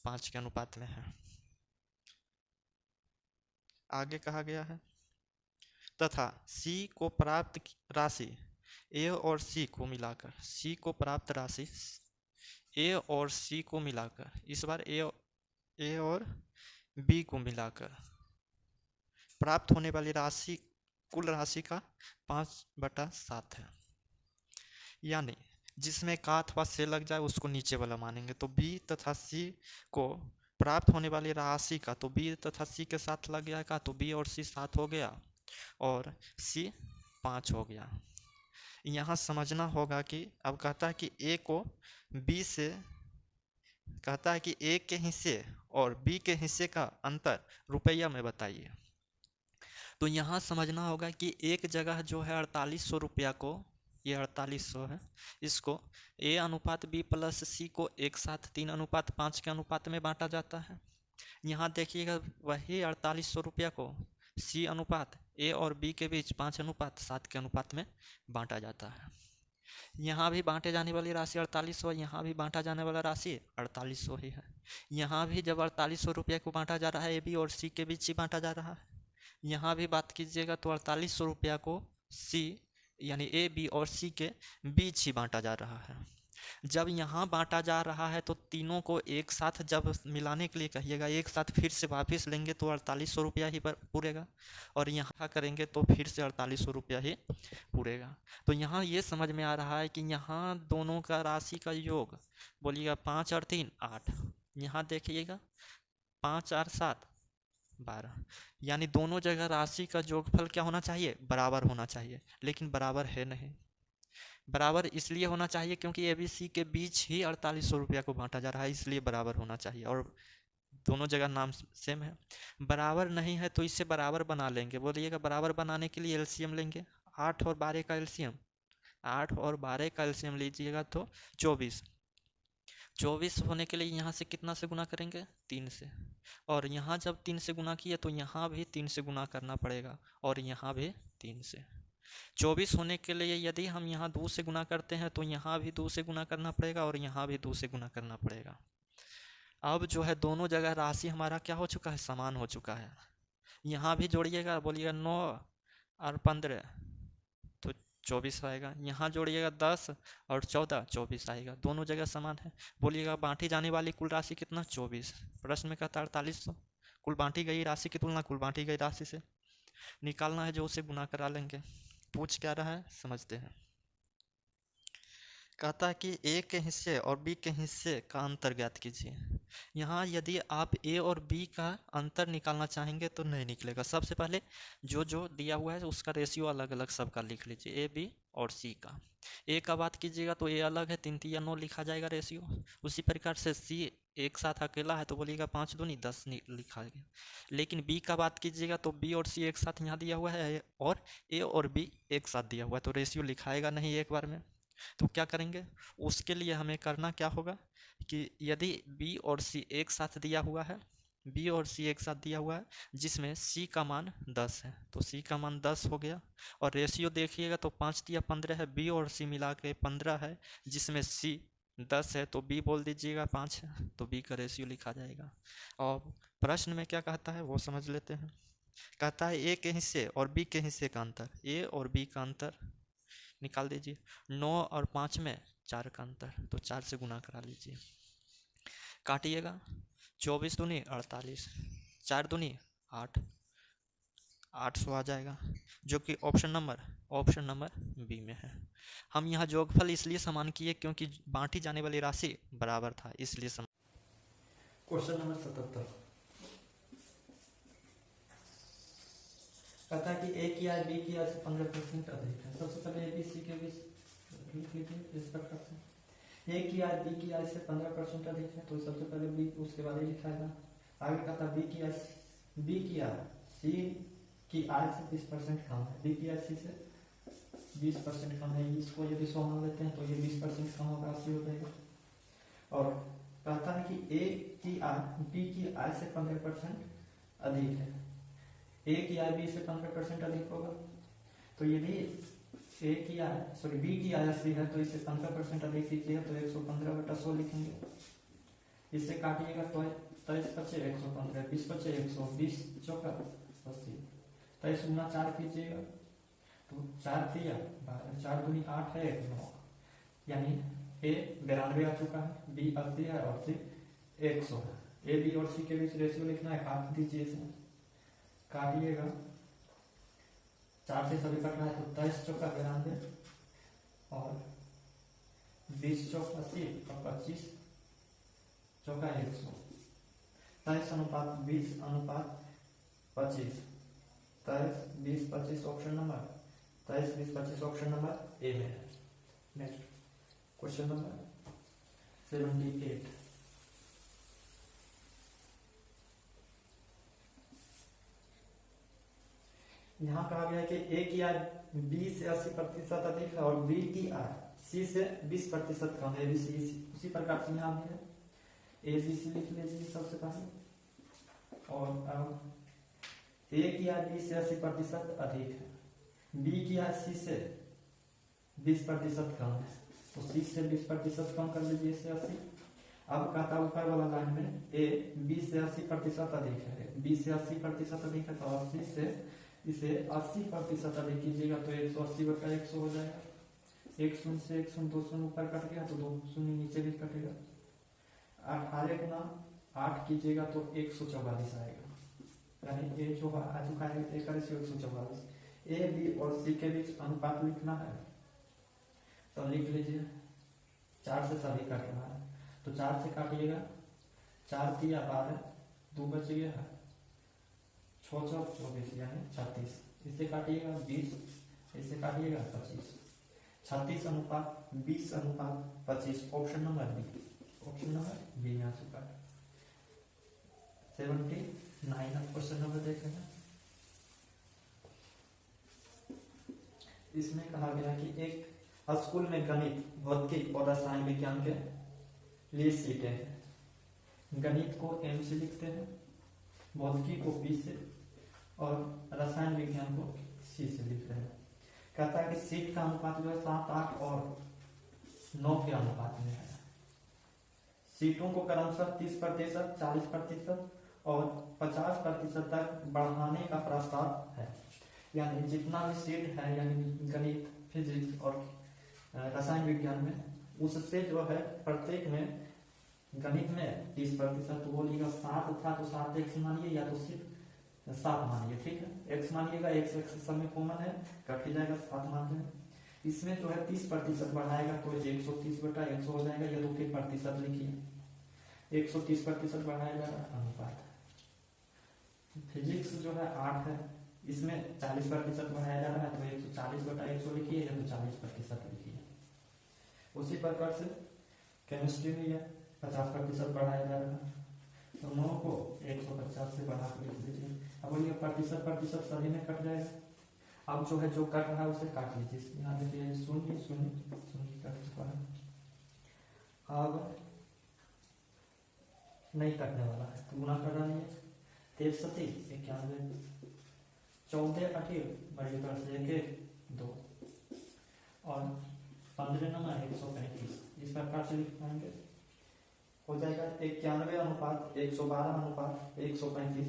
5 के अनुपात में है। आगे कहा गया है तथा C को प्राप्त राशि A और C को मिलाकर, C को प्राप्त राशि A और C को मिलाकर, इस बार A और B को मिलाकर प्राप्त होने वाली राशि कुल राशि का 5/7 है। यानी जिसमें का अथवा से लग जाए उसको नीचे वाला मानेंगे। तो B तथा C को प्राप्त होने वाली राशि का, तो B तथा C के साथ लग गया का, तो B और C 7 हो गया और C 5 हो गया। यहाँ समझना होगा कि अब कहता है कि A को B से, कहता है कि A के हिस्से और B के हिस्से का अंतर रुपया में बताइए। तो यहाँ समझना होगा कि एक जगह जो है 4800 रुपया को, ये 4800 है, इसको A अनुपात B प्लस C को एक साथ 3:5 के अनुपात में बांटा जाता है। यहाँ देखिएगा वही 4800 रुपया को C अनुपात A और B के बीच 5:7 के अनुपात में बांटा जाता है। यहाँ भी बांटे जाने वाली राशि 4800, यहाँ भी बांटा जाने वाला राशि 4800 ही है। यहाँ भी जब 4800 रुपया को बांटा जा रहा है A B और C के बीच ही बांटा जा रहा है। यहाँ भी बात कीजिएगा तो 4800 रुपया को C यानी A B और C के बीच ही बांटा जा रहा है। जब यहाँ बांटा जा रहा है तो तीनों को एक साथ जब मिलाने के लिए कहिएगा, एक साथ फिर से वापस लेंगे तो 4800 रुपया ही पूरेगा, और यहाँ करेंगे तो फिर से 4800 रुपया ही पूरेगा। तो यहाँ ये समझ में आ रहा है कि यहाँ दोनों का राशि का योग, बोलिएगा 5 और 3 8, यहाँ देखिएगा 5 और 7 12, यानी दोनों जगह राशि का योगफल क्या होना चाहिए, बराबर होना चाहिए, लेकिन बराबर है नहीं। बराबर इसलिए होना चाहिए क्योंकि ए बी सी के बीच ही 4800 रुपया को बांटा जा रहा है, इसलिए बराबर होना चाहिए, और दोनों जगह नाम सेम है। बराबर नहीं है तो इससे बराबर बना लेंगे। बोलिएगा बराबर बनाने के लिए एलसीएम लेंगे, 8 और 12 का एलसीएम, 8 और 12 का एलसीएम लीजिएगा तो 24। 24 होने के लिए यहाँ से कितना से गुना करेंगे, 3 से, और यहाँ जब 3 से गुना किया तो यहाँ भी 3 से गुना करना पड़ेगा, और यहाँ भी 3 से। 24 होने के लिए यदि हम यहाँ 2 से गुना करते हैं तो यहाँ भी 2 से गुना करना पड़ेगा, और यहाँ भी 2 से गुना करना पड़ेगा। अब जो है दोनों जगह राशि हमारा क्या हो चुका है, समान हो चुका है। यहाँ भी जोड़िएगा, बोलिएगा 9 और 15 तो 24 आएगा। यहाँ जोड़िएगा 10 और 14 24 आएगा। दोनों जगह समान है। बोलिएगा बांटी जाने वाली कुल राशि कितना, 24। प्रश्न में कहता है 4800, कुल बांटी गई राशि की तुलना कुल बांटी गई राशि से निकालना है, जो उसे गुना करा लेंगे। पूछ क्या रहा है समझते हैं। कहता है कि A के हिस्से और B के हिस्से का अंतर ज्ञात कीजिए। यहाँ यदि आप A और B का अंतर निकालना चाहेंगे तो नहीं निकलेगा। सबसे पहले जो जो दिया हुआ है उसका रेशियो अलग अलग सबका लिख लीजिए, A B और C का। A का बात कीजिएगा तो A अलग है, 3 3 9 लिखा जाएगा रेशियो। उसी प्रकार से C एक साथ अकेला है तो बोलिएगा 5 दूनी 10 लिखा गया। लेकिन B का बात कीजिएगा तो B और C एक साथ यहाँ दिया हुआ है, और A और B एक साथ दिया हुआ है, तो रेशियो लिखाएगा नहीं एक बार में। तो क्या करेंगे, उसके लिए हमें करना क्या होगा कि यदि B और C एक साथ दिया हुआ है, B और C एक साथ दिया हुआ है जिसमें C का मान 10 है, तो C का मान 10 हो गया। और रेशियो देखिएगा तो 5 या 15 है, B और C मिला के 15 है, जिसमें C 10 है तो B बोल दीजिएगा 5 है, तो B का रेशियो लिखा जाएगा। और प्रश्न में क्या कहता है वो समझ लेते हैं। कहता है A के हिस्से और B के हिस्से का अंतर, A और B का अंतर निकाल दीजिए। 9 और 5 में 4 का अंतर, तो 4 से गुना करा लीजिए। काटिएगा, 24 दूनी 48, 4 दूनी 8, 800 आ जाएगा, जो कि ऑप्शन नंबर बी में है। हम यहाँ योगफल इसलिए समान किए क्योंकि बांटी जाने वाली राशि बराबर था, इसलिए समान। क्वेश्चन नंबर 77 कहता है कि A की आय B की आय से 15% अधिक है। सबसे पहले A B C के बीच लिख लीजिए इस प्रकार से। A की आय B की आय से 15% अधिक है, तो सबसे पहले B उसके बाद ही लिखाएगा। आगे कहता है B की आय C की आय से 20% कम है, B की आय C से 20% कम है। इसको यदि 100 मान लेते हैं तो ये 20% कम होगा, 80 हो जाएगा। और कहता है कि A की आय B की आय से 15% अधिक है। A की आय B से 15% अधिक होगा, तो यदि B की आय 80 है तो इसे 15% अधिक लीजिएगा तो 115/100 लिखेंगे। इससे काटिएगा तो 23 पचे 115, 20 पचे 120, चौका 80, 23 गुना 4 कीजिएगा तो 4 दिया 12, 4 दूनी 8 है 9, यानी ए 92 आ चुका है, बी 80 है और सी 100 है। ए बी और सी के बीच रेशियो लिखना है, काट दीजिए इसे, काटिएगा 4 से सभी कट रहा है तो 23 चौका 92 और 20 चौक 80 और 25 चौका 100, 23 अनुपात 20 अनुपात 25, 23 20 25 ऑप्शन नंबर 23 20 25 ऑप्शन नंबर ए में है। नेक्स्ट क्वेश्चन नंबर 78, यहाँ कहा गया है कि ए की आय बी से 80% अधिक है और बी की आय सी से 20% कम है। उसी प्रकार से यहाँ भी है, ए बी सी लिख लीजिए सबसे पहले, और अब ए की आय बी से 80% अधिक है, बी की आय सी से 20% कम है, तो सी से 20% कम कर लीजिए इसे 80। अब कहता है ऊपर वाला लाइन में ए बी से 80% अधिक है, बी से 80% अधिक है तो 80 से इसे 80% अधिक कीजिएगा तो 180 बटा 100 हो जाएगा। 1 शून्य से 1 शून्य 2 शून्य ऊपर कट गया तो 2 शून्य नीचे भी कटेगा। 18 गुना 8 कीजिएगा तो 144 आएगा, यानी ए जो आ चुका है 144। ए बी और सी के बीच अनुपात लिखना है तो लिख लीजिए, 4 से सभी कट रहा है तो 4 से काटिएगा, 4 दिया 12, 2 बच गया है 6 चौक 24 यानी 36, इससे काटिएगा 20, इससे काटिएगा 25, 36 अनुपात 20 अनुपात 25 option number B, option number B में आ चुका है। 79 क्वेश्चन नंबर देखेंगे, इसमें कहा गया कि एक स्कूल में गणित भौतिक और रसायन विज्ञान के लिए सीटें हैं। गणित को एम से लिखते हैं, भौतिकी को बी से और रसायन विज्ञान को सी से लिखते हैं। कहता है कि सीट का अनुपात जो है 7, 8 और 9 के अनुपात में है। सीटों को क्रमशः 30%, 40% और 50% तक बढ़ाने का प्रस्ताव है, यानी जितना भी सीट है यानी गणित, फिजिक्स और रसायन विज्ञान में, उससे जो है प्रत्येक में गणित में 30% बोलिएगा, 7 था तो 7 एक्स मानिए या तो सिर्फ 7 मानिए, ठीक है। एक्स मानिएगा, एक्स एक्स सब में कॉमन है, कट ही जाएगा, 7 मान लें। इसमें जो है 30% बढ़ाएगा तो 130 बटा 100 हो जाएगा, या तो फिर प्रतिशत लिखिए, 130% बढ़ाया जा रहा है अनुपात। फिजिक्स जो है 8 है, इसमें 40% बढ़ाया जा रहा है तो 140 बटा 100 लिखिए, या तो 40% लिखिए। उसी प्रकार से केमिस्ट्री में यह 50% बढ़ाया जा रहा है तो 9 को 150 से बढ़ा कर लिख लीजिए। अब ये प्रतिशत सभी में कट जाएगा। अब जो है जो कट रहा है उसे काट लीजिए, यहाँ देखिए 0 0 0 कट चुका है, अब नहीं कटने वाला है तो गुना कर डालिए, 63 91, 14 18 बड़ी तरह से 1 2 और 15 नंबर 135, इस प्रकार से लिख पाएंगे। हो जाएगा 91 अनुपात 112 अनुपात 135,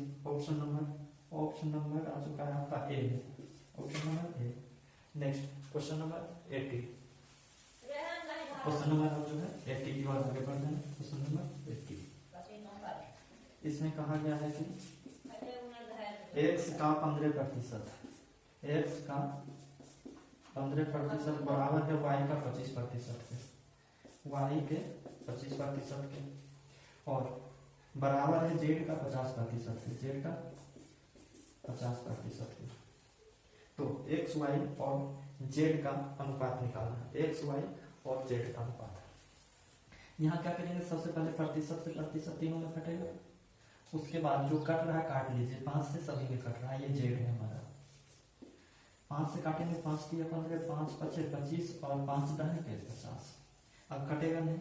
ऑप्शन नंबर आ चुका है आपका A, option number A. Next question number 80, question number जो है 80 की बात आगे बढ़ते हैं। क्वेश्चन नंबर 80, इसमें कहा गया है कि x का 15%, x का 15% बराबर है y का 25% के, y के 25% के, और बराबर है z का 50% के, z का 50% के। तो x y और z का अनुपात निकालना है, x y और z का अनुपात। यहाँ क्या करेंगे, सबसे पहले प्रतिशत से प्रतिशत तीनों में कटेगा, उसके बाद जो कट रहा है काट लीजिए, 5 से सभी में कट रहा है, ये z है हमारा, 5 से काटेंगे, 5 दिया 15, 5 पचे 25 और 5 दहे 50। अब कटेगा नहीं,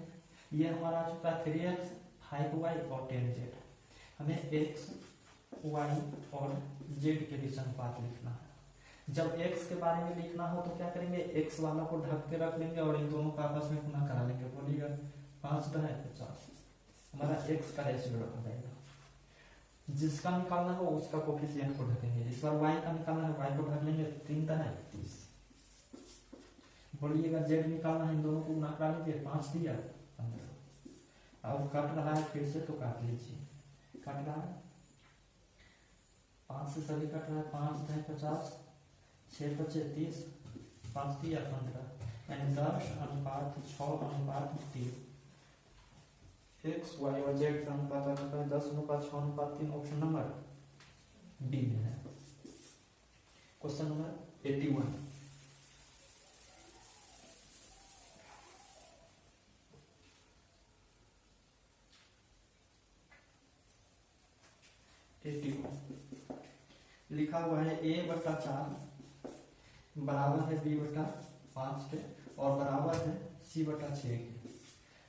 ये हमारा आ चुका है 3x 5y और 10z। हमें x y और z के बीच अनुपात लिखना है। जब x के बारे में लिखना हो तो क्या करेंगे, x वाला को ढक के रख लेंगे और इन दोनों का आपस में गुना करा लेंगे, बोलिएगा 5 दहे 50, हमारा x का रेशियो रखा जाएगा। जिसका निकालना हो उसका कोफिशिएंट को ढकेंगे। इस बार y का निकालना है, y को ढक लेंगे, 3 × 30। बोलिएगा z निकालना है, इन दोनों को गुना करा लीजिए, 5 दिया 15। अब कट रहा है फिर से तो काट लीजिए, कट रहा है 5 से सभी कट रहा है, 5 × 50, 6 × 5 = 30, 5 दिया 15, यानी 10:6:3। x y और z का अनुपात आ चुका है 10:6:3। ऑप्शन नंबर डी में है। Question number 81। लिखा हुआ है a/4 बराबर है b/5 के और बराबर है c/6 के।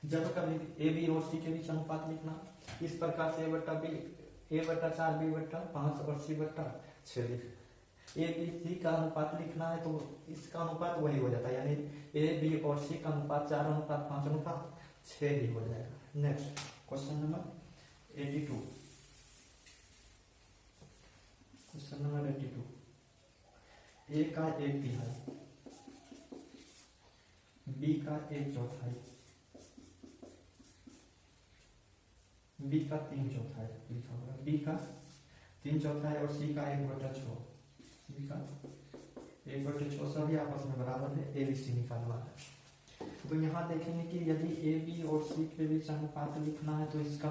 जब कभी ए बी और सी के बीच अनुपात लिखना इस प्रकार से a/4 b/5 और c/6 लिख। ए बी सी का अनुपात लिखना है तो इसका अनुपात वही हो जाता है, यानी ए बी और सी का अनुपात 4:5:6 ही हो जाएगा। Next question number 82। Question number 82। ए का 1/3, बी का 1/4, बी का 3/4 लिखा होगा, बी का 3/4 और सी का 1/6। बी का 1/6 सभी आपस में बराबर है, ए बी सी निकालना है। तो यहाँ देखेंगे कि यदि ए बी और सी के बीच अनुपात लिखना है तो इसका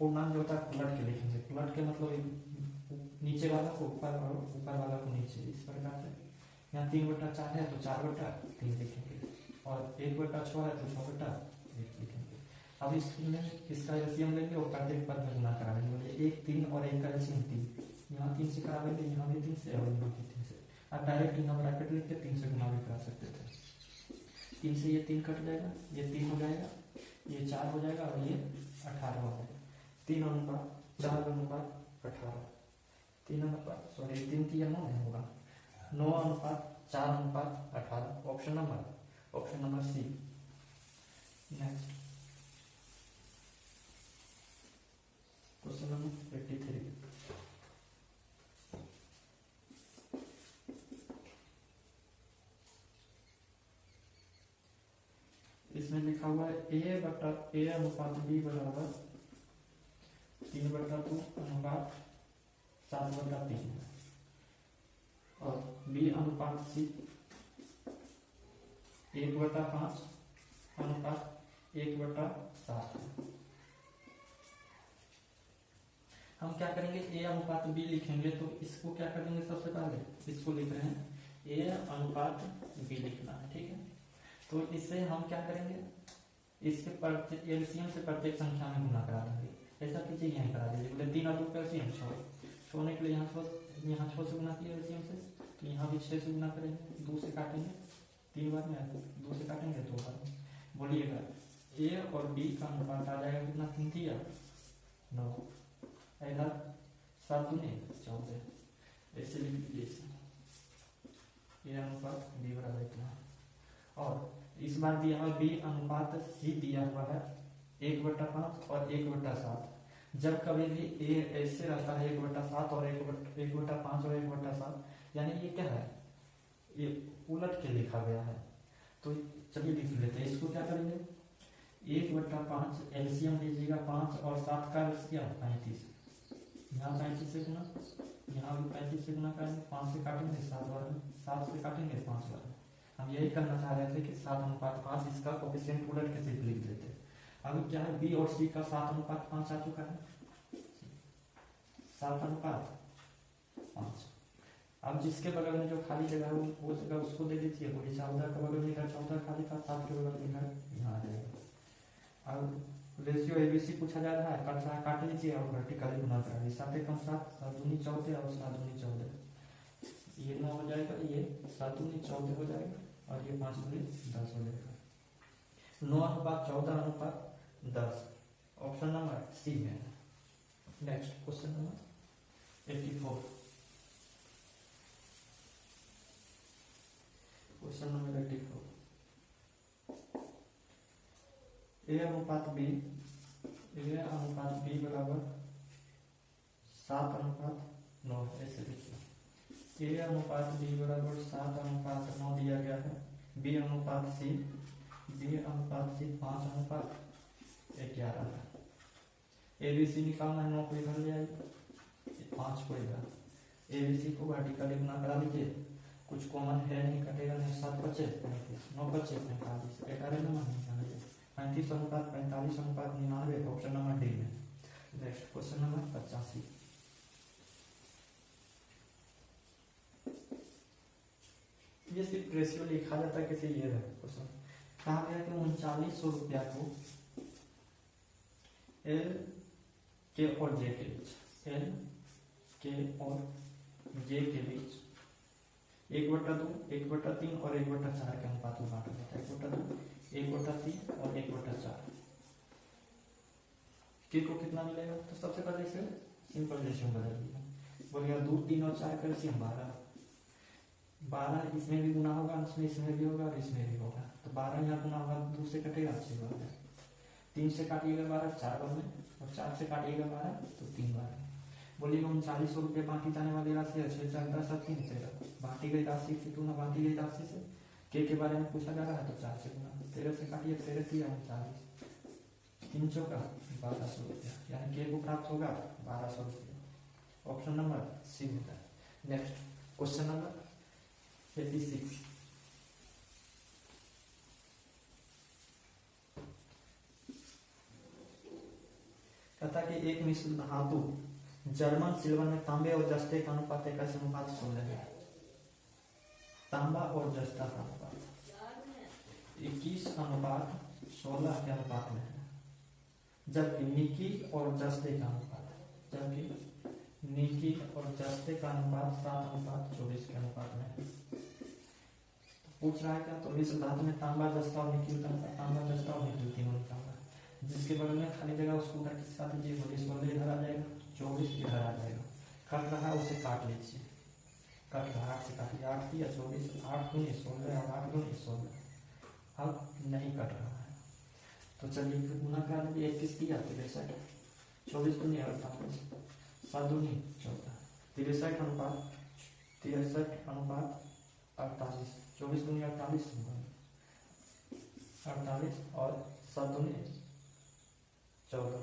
पूर्णांक जो होता है पलट के लिखेंगे। पलट के मतलब नीचे वाला को ऊपर और ऊपर वाला को नीचे, इस प्रकार से। यहाँ 3/4 है तो 4/3 लिखेंगे और 1/6 है तो 6/1 लिखेंगे। अब इसमें इसका एलसीएम लेंगे और प्रत्येक पद में गुना करा लेंगे। 1 3 और 1 का एलसीएम 3, यहाँ 3 से करा लेंगे, यहाँ भी 3 से और यहाँ भी 3 से। अब डायरेक्ट यहाँ ब्रैकेट लिख के 3 से गुना भी करा सकते थे। 3 से ये 3 कट जाएगा, ये 3 हो जाएगा, ये 4 हो जाएगा और ये 18 हो जाएगा। 3:4:18, 3 की 9 होगा, 9:4:18। Option number C. Next question number 83। इसमें लिखा हुआ है a अनुपात b बराबर 3/2 अनुपात 7/3 और b अनुपात c 1/5 अनुपात 1/7। हम क्या करेंगे, a अनुपात b लिखेंगे तो इसको क्या करेंगे, सबसे पहले इसको लिख रहे हैं a अनुपात b लिखना है, ठीक है। तो इससे हम क्या करेंगे, इसके एलसीएम से प्रत्येक संख्या में गुना करा देंगे। ऐसा कीजिए, यहीं करा दीजिए। बोले 3 और 2 का एलसीएम 6, छोड़ने के लिए यहाँ 6 से गुना किया एलसीएम से, तो यहाँ भी 6 से गुना करेंगे, 2 से काटेंगे 3 बार में, 2 से काटेंगे 2 बार में। बोलिएगा ए और बी का अनुपात आ जाएगा कितना, 3 दिया 9, इधर 7 दूनी 14, ऐसे लिख लीजिए ए अनुपात बी बराबर इतना। और इस बार दिया हुआ बी अनुपात सी दिया हुआ है 1/5 और 1/7। जब कभी भी ए ऐसे रहता है 1/7 और 1/5 और 1/7, यानी ये क्या है, ये उलट के लिखा गया है। तो चलिए लिख लेते हैं, इसको क्या करेंगे, 1/5 एलसीएम लीजिएगा, 5 और 7 का एलसीएम 35, यहाँ 35 से गुना, यहाँ भी 35 से गुना करेंगे, 5 से काटेंगे 7 बार में, 7 से काटेंगे 5 बार में। हम यही करना चाह रहे थे कि 7:5 इसका कोफिशिएंट उलट के सिर्फ लिख देते। अब क्या है, बी और सी का 7:5 आ चुका है, 7:5। अब जिसके बगल में जो खाली जगह है वो जगह उसको दे दीजिए। बोली 14 का बगल में 14 खाली था, 7 के बगल में यहाँ आ जाएगा। अब रेशियो एबीसी पूछा जा रहा है, कट रहा है, काट लीजिए और वर्टिकली गुना करा लीजिए। 7 × 7 7 दूनी 14 और 7 दूनी 14, ये 9 हो जाएगा, ये 7 दूनी 14 हो जाएगा और ये 5 दूनी 10 हो जाएगा। 9:14:10, ऑप्शन नंबर सी है। Next question number 84। Question number 84। ए अनुपात बी ए अनुपात बी बराबर 7:9, ऐसे देखिए ए अनुपात बी बराबर 7:9 दिया गया है। बी अनुपात सी 5:11 है। एबीसी निकालना है, 9 को इधर ले आइए, 5 को इधर। एबीसी को वर्टिकली गुना करा लीजिए, कुछ कॉमन है नहीं, कटेगा नहीं, 7 बचे 35, 9 बचे 45, 11 नंबर निकाल लीजिए, 35:45:99, ऑप्शन नंबर डी में। Next question number 85। ये सिर्फ रेशियो लिखा जाता है किसी, ये है क्वेश्चन। कहा गया कि 3900 रुपया को एल के और जे के बीच, एल के और जे के बीच 1/2, 1/3 और 1/4 के अनुपात में बांटा जाता है। 1/2, 1/3 और 1/4 के को कितना मिलेगा? तो सबसे पहले इसे सिंपल रेशियो बदल दिया, बोलिए 2, 3 और 4 कैल्शियम 12 इसमें भी गुना होगा, इसमें भी होगा और इसमें भी होगा। तो 12 यहाँ गुना होगा, 2 से कटेगा 6 बार, 3 से काटिएगा 12 4 बार में, और 4 से काटिएगा 12 तो 3 बार में। बोलिए 3900 रुपये बांटी जाने वाली राशि है, 6 4 10 3 13, बांटी गई राशि से तुलना बांटी गई राशि से के बारे में पूछा जा रहा है, तो 4 से गुना, 13 से काटिए, 13 3 39, 3 चौका 1200 रुपया, यानी के को प्राप्त होगा 1200 रुपया। ऑप्शन नंबर सी होता है। Next question number 86। कहता कि एक मिश्र धातु जर्मन सिल्वर में तांबे और जस्ते का अनुपात का अनुपात 16 है। तांबा और जस्ता का अनुपात 21:16 के अनुपात में है, जबकि निकिल और जस्ते का अनुपात 7:24 के अनुपात में है। पूछ रहा है क्या? तो मिश्र धातु में तांबा जस्ता और निकिल का अनुपात, तांबा जस्ता और निकिल तीनों निकालना। जिसके बगल में खाली जगह उसको उधर किस साथ लीजिए, 16 इधर आ जाएगा, 24 इधर आ जाएगा। कट रहा है उसे काट लीजिए, कट रहा 8 से काटिए, 8 दिया 24, 8 दूनी 16 और 8 दूनी 16। अब नहीं कट रहा है तो चलिए फिर गुना करा लीजिए, 21 दिया 63, 24 दूनी 48, 7 दूनी 14, 63:48, 24 दूनी 48, 48 और 7 दूनी 14।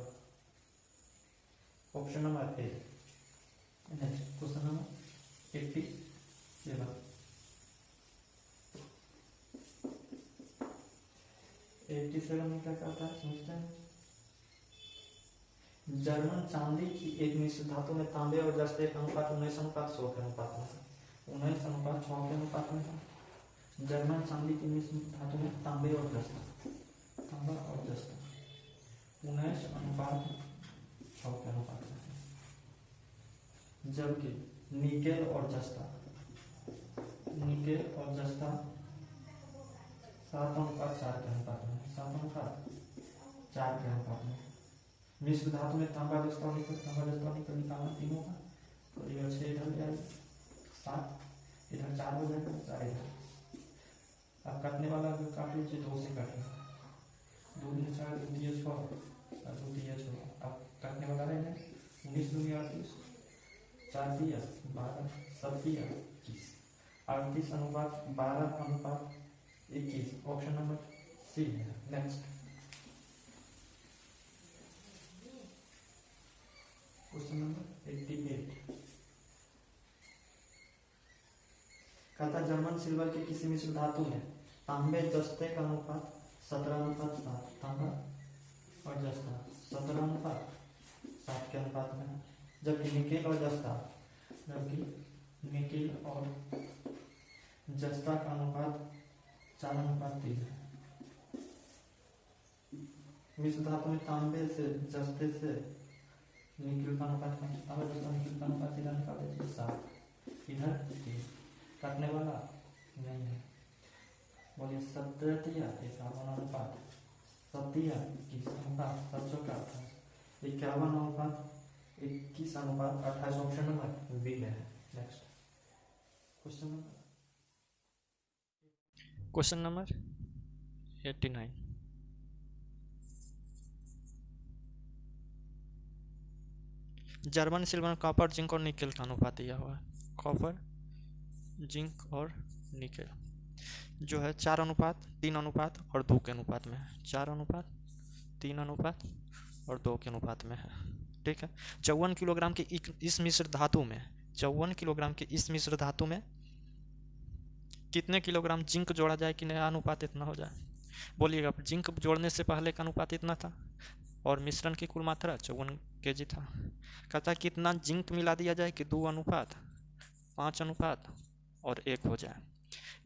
Option number A. Next question number 87। 87 में क्या कहता है समझते हैं। जर्मन चांदी की एक मिश्र धातु में तांबे और जस्ते का अनुपात 19:100 के अनुपात में, 19:6 के अनुपात में है। जर्मन चांदी की मिश्र धातु में तांबे और जस्ता, तांबा और जस्ता 19:6 के अनुपात में है। जबकि निकेल और जस्ता 7:4 के अनुपात में, 7:4 के अनुपात में। मिश्र धातु में तांबा जस्ता और निकल निकालना तीनों का, तो इधर 6 इधर ले आइए, 7 इधर 4 हो जाएगा, 4 इधर। अब काटने वाला अगर काट लीजिए 2 से काटिए, 2 दिया 4, 2 दिया 6 और 2 दिया 6। अब काटने वाला रहेगा 19 दूनी 38, 4 दिया 12, 7 दिया 21, 38:12:21। ऑप्शन नंबर सी है। Next question number 88। कहता जर्मन सिल्वर के किसी मिश्र धातु में तांबे जस्ते का अनुपात 17:7, तांबा और जस्ता 17:7 के अनुपात में है। जबकि निकेल और जस्ता का अनुपात 4:3 है। मिश्र धातु में तांबे से जस्ते से निकिल का अनुपात, तांबा जस्ता निकिल का अनुपात इधर निकाल दीजिए 7, इधर 3, काटने वाला नहीं है। बोलिए 17 दिया 51:7, 7 दिया 21:7, 51:21:28। ऑप्शन नंबर बी में है। Next question number 89। German silver, copper, zinc और निकेल का अनुपात दिया हुआ है। कॉपर, जिंक और निकेल जो है 4 अनुपात 3 अनुपात और 2 के अनुपात में है। 4 अनुपात 3 अनुपात और 2 के अनुपात में है। ठीक है। 54 किलोग्राम के इस मिश्र धातु में 54 किलोग्राम के इस मिश्र धातु में कितने किलोग्राम जिंक जोड़ा जाए कि नया अनुपात इतना हो जाए? बोलिएगा। जिंक जोड़ने से पहले का अनुपात इतना था और मिश्रण की कुल मात्रा 54 kg था। कहता है कितना जिंक मिला दिया जाए कि 2 अनुपात 5 अनुपात और 1 हो जाए।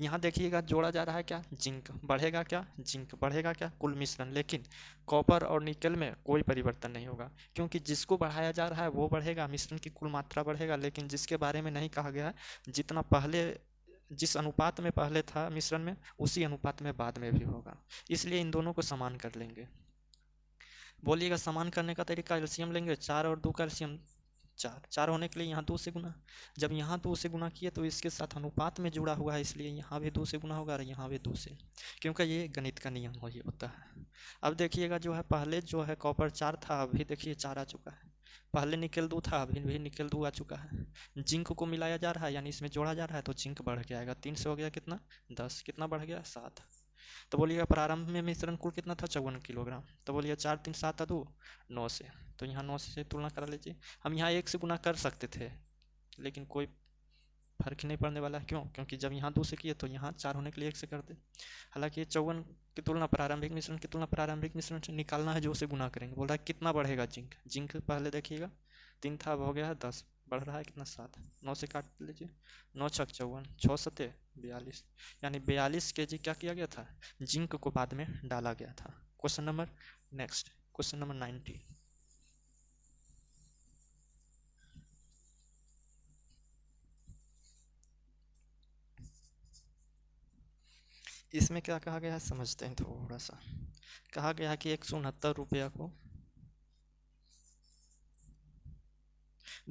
यहाँ देखिएगा जोड़ा जा रहा है क्या? जिंक बढ़ेगा क्या? जिंक बढ़ेगा क्या? कुल मिश्रण। लेकिन कॉपर और निकेल में कोई परिवर्तन नहीं होगा, क्योंकि जिसको बढ़ाया जा रहा है वो बढ़ेगा, मिश्रण की कुल मात्रा बढ़ेगा। लेकिन जिसके बारे में नहीं कहा गया है, जितना पहले जिस अनुपात में पहले था मिश्रण में, उसी अनुपात में बाद में भी होगा। इसलिए इन दोनों को समान कर लेंगे। बोलिएगा समान करने का तरीका, एलसीएम लेंगे। 4 और 2 का एलसीएम 4 होने के लिए यहाँ 2 से गुना। जब यहाँ 2 से गुना किए तो इसके साथ अनुपात में जुड़ा हुआ है, इसलिए यहाँ भी 2 से गुना होगा और यहाँ भी 2 से, क्योंकि ये गणित का नियम ही होता है। अब देखिएगा जो है पहले जो है कॉपर 4 था, अभी देखिए 4 आ चुका है। पहले निकेल 2 था, अभी भी निकेल 2 आ चुका है। जिंक को मिलाया जा रहा है, यानी इसमें जोड़ा जा रहा है, तो जिंक बढ़ के आएगा। 3 से हो गया कितना? 10। कितना बढ़ गया? 7। तो बोलिएगा प्रारंभ में मिश्रण कुल कितना था? 54 किलोग्राम। तो बोलिए 4 3 7 2 9 से, तो यहाँ 9 से तुलना करा लीजिए। हम यहाँ 1 से गुना कर सकते थे, लेकिन कोई फर्क नहीं पड़ने वाला है। क्यों? क्योंकि जब यहाँ 2 से किए तो यहाँ 4 होने के लिए 1 से कर दे। हालांकि 54 की तुलना प्रारंभिक मिश्रण की तुलना प्रारंभिक मिश्रण से निकालना है, जो उसे गुना करेंगे। बोल रहा है कितना बढ़ेगा जिंक? जिंक पहले देखिएगा 3 था, अब हो गया है 10। बढ़ रहा है कितना? 7। 9 से काट लीजिए। 9 छक 54, 6 सते 42, यानी 42 kg क्या किया गया था? जिंक को बाद में डाला गया था। Question number next, question number 90। इसमें क्या कहा गया है समझते हैं थोड़ा सा। कहा गया है कि 169 रुपया को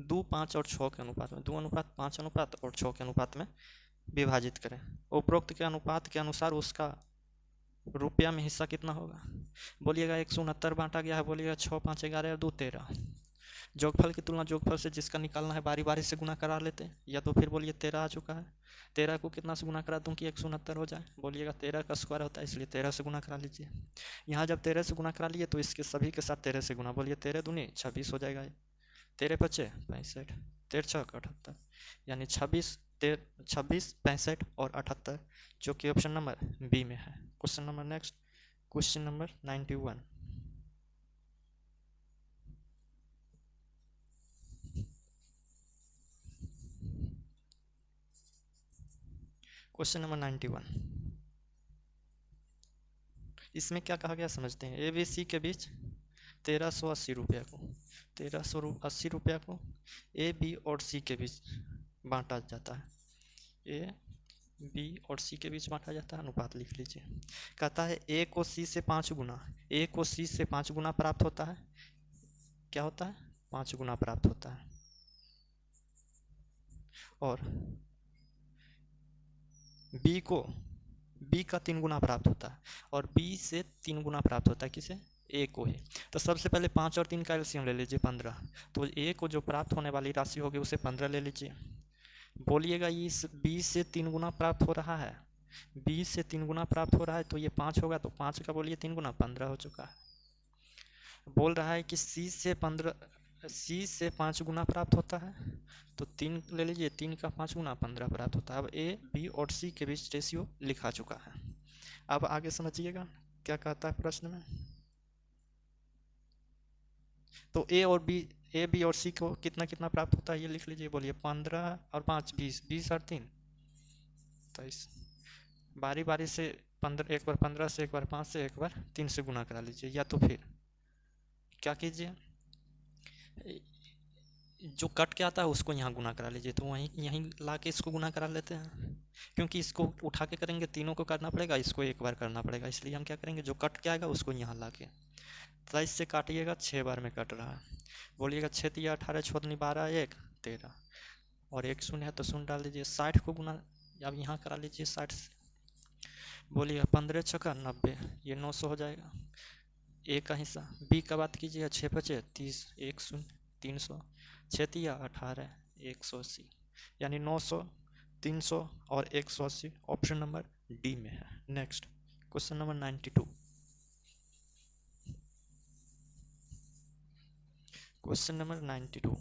2 5 और 6 के अनुपात में, 2 अनुपात 5 अनुपात और 6 के अनुपात में विभाजित करें। उपरोक्त के अनुपात के अनुसार उसका रुपया में हिस्सा कितना होगा? बोलिएगा 169 बांटा गया है, बोलिएगा 6 5 11 और 2 13। जोगफल की तुलना जोगफल से जिसका निकालना है बारी बारी से गुना करा लेते हैं, या तो फिर बोलिए 13 आ चुका है, 13 को कितना से गुना करा दूं कि 169 हो जाए? बोलिएगा 13 का स्क्वायर होता है, इसलिए 13 से गुना करा लीजिए। यहाँ जब 13 से गुना करा लिए तो इसके सभी के साथ 13 से गुना, बोलिए 13 दूनी 26 हो जाएगा। 13 पचे 65, 13 छक 78, यानी 26 65 और 78, जो कि ऑप्शन नंबर बी में है। Question number next, question number 91। Question number 91, इसमें क्या कहा गया समझते हैं। ए बी सी के बीच 1380 रुपया को 1380 रुपया को ए बी और सी के बीच बांटा जाता है। ए बी और सी के बीच बांटा जाता है, अनुपात लिख लीजिए। कहता है ए को सी से 5 गुना, ए को सी से 5 गुना प्राप्त होता है। क्या होता है? 5 गुना प्राप्त होता है। और बी को बी का 3 गुना प्राप्त होता है, और बी से 3 गुना प्राप्त होता है। किसे? ए को ही। तो सबसे पहले 5 और 3 का एलसीएम ले लीजिए 15। तो ए को जो प्राप्त होने वाली राशि होगी उसे 15 ले लीजिए। बोलिएगा इस बी से 3 गुना प्राप्त हो रहा है, बी से 3 गुना प्राप्त हो रहा है, तो ये 5 होगा, तो 5 का बोलिए 3 गुना 15 हो चुका है। बोल रहा है कि सी से 5 गुना प्राप्त होता है, तो 3 ले लीजिए, 3 का 5 गुना 15 प्राप्त होता है। अब ए बी और सी के बीच रेशियो लिखा चुका है। अब आगे समझिएगा क्या कहता है प्रश्न में। तो ए बी और सी को कितना कितना प्राप्त होता है ये लिख लीजिए। बोलिए 15 और 5 20, 20 और 3 23। बारी बारी से 15, एक बार 15 से, एक बार 5 से, एक बार 3 से गुना करा लीजिए, या तो फिर क्या कीजिए, जो कट के आता है उसको यहाँ गुना करा लीजिए। तो वहीं यहीं ला के इसको गुना करा लेते हैं, क्योंकि इसको उठा के करेंगे तीनों को करना पड़ेगा, इसको एक बार करना पड़ेगा, इसलिए हम क्या करेंगे, जो कट के आएगा उसको यहाँ ला के 23 से काटिएगा, 6 बार में कट रहा है। बोलिएगा 6 तिया 18, 6 दूनी 12, 1 13, और 1 शून्य है तो शून्य डाल दीजिए। 60 को गुना अब यहाँ करा लीजिए 60 से। बोलिए 15 छक्का 90, ये 900 हो जाएगा। ए का हिस्सा बी का बात कीजिए, 6 बचे 30, 1 शून्य 300, 6 × 18 180, यानी 900, 300 और 180 ऑप्शन नंबर डी में है। Next question number 92। Question number 92।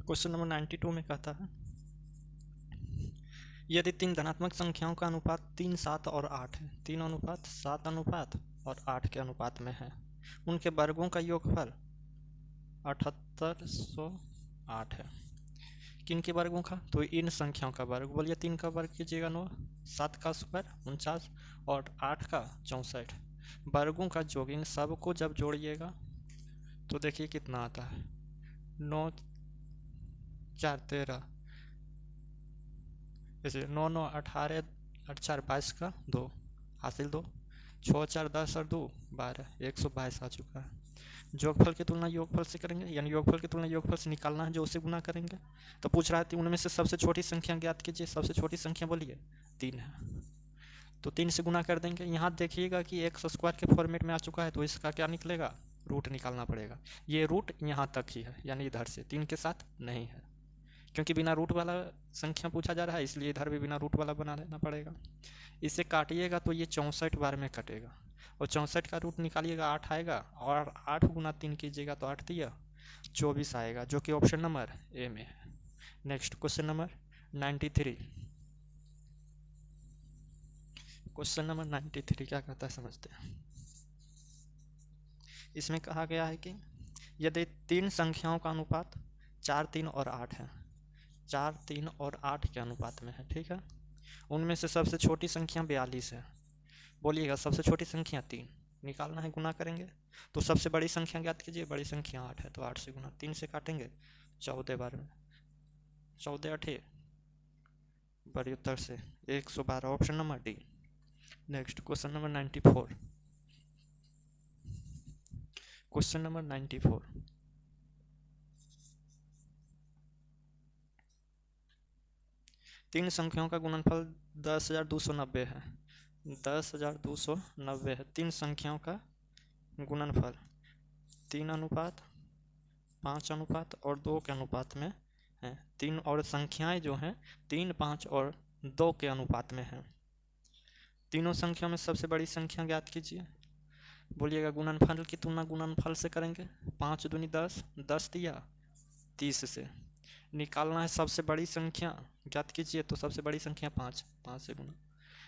Question number 92 में कहता है यदि 3 धनात्मक संख्याओं का अनुपात 3, 7 और 8 है, 3 अनुपात 7 अनुपात और 8 के अनुपात में है, उनके वर्गों का योगफल 7808 है। किन के वर्गों का? तो इन संख्याओं का वर्ग। बोलिए 3 का वर्ग कीजिएगा 9, 7 का स्क्वायर 49 और 8 का 64। वर्गों का जोग, इन सबको जब जोड़िएगा तो देखिए कितना आता है। 9 4 13, जैसे 9 9 18 8 4 22 का 2 हासिल 2, 6 4 10 और 2 12, 122 आ चुका है। जोगफल की तुलना योगफल से करेंगे, यानी योगफल की तुलना योगफल से निकालना है जो उसे गुना करेंगे। तो पूछ रहा है उनमें से सबसे छोटी संख्या ज्ञात कीजिए। सबसे छोटी संख्या बोलिए 3 है, तो 3 से गुना कर देंगे। यहाँ देखिएगा कि एक्स स्क्वायर के फॉर्मेट में आ चुका है, तो इसका क्या निकलेगा? रूट निकालना पड़ेगा। ये रूट यहाँ तक ही है, यानी इधर से 3 के साथ नहीं है, क्योंकि बिना रूट वाला संख्या पूछा जा रहा है, इसलिए इधर भी बिना रूट वाला बना लेना पड़ेगा। इसे काटिएगा तो ये 64 बार में कटेगा, और 64 का रूट निकालिएगा 8 आएगा, और 8 गुना 3 कीजिएगा तो 8 दिया 24 आएगा, जो कि ऑप्शन नंबर ए में है। Next question number 93। Question number 93 क्या कहता है समझते हैं। इसमें कहा गया है कि यदि 3 संख्याओं का अनुपात 4, 3 और 8 है, 4, 3 और 8 के अनुपात में है, ठीक है। उनमें से सबसे छोटी संख्या 42 है। बोलिएगा सबसे छोटी संख्या 3 निकालना है, गुना करेंगे। तो सबसे बड़ी संख्या ज्ञात कीजिए। बड़ी संख्या 8 है, तो 8 से गुना, 3 से काटेंगे 14 बार में, 14 8 बड़ी उत्तर से 112, option number D. Next question number 94। Question number 94। तीन संख्याओं का गुणनफल 10,290 है। 10,290 है तीन संख्याओं का गुणनफल। 3 अनुपात 5 अनुपात और 2 के अनुपात में है। तीन और संख्याएं जो हैं 3, 5 और 2 के अनुपात में हैं। तीनों संख्या में सबसे बड़ी संख्या ज्ञात कीजिए। बोलिएगा गुणनफल की तुलना गुणनफल से करेंगे। 5 दूनी 10, 10 दिया 30 से। निकालना है सबसे बड़ी संख्या, ज्ञात कीजिए। तो सबसे बड़ी संख्या 5, 5 से गुना।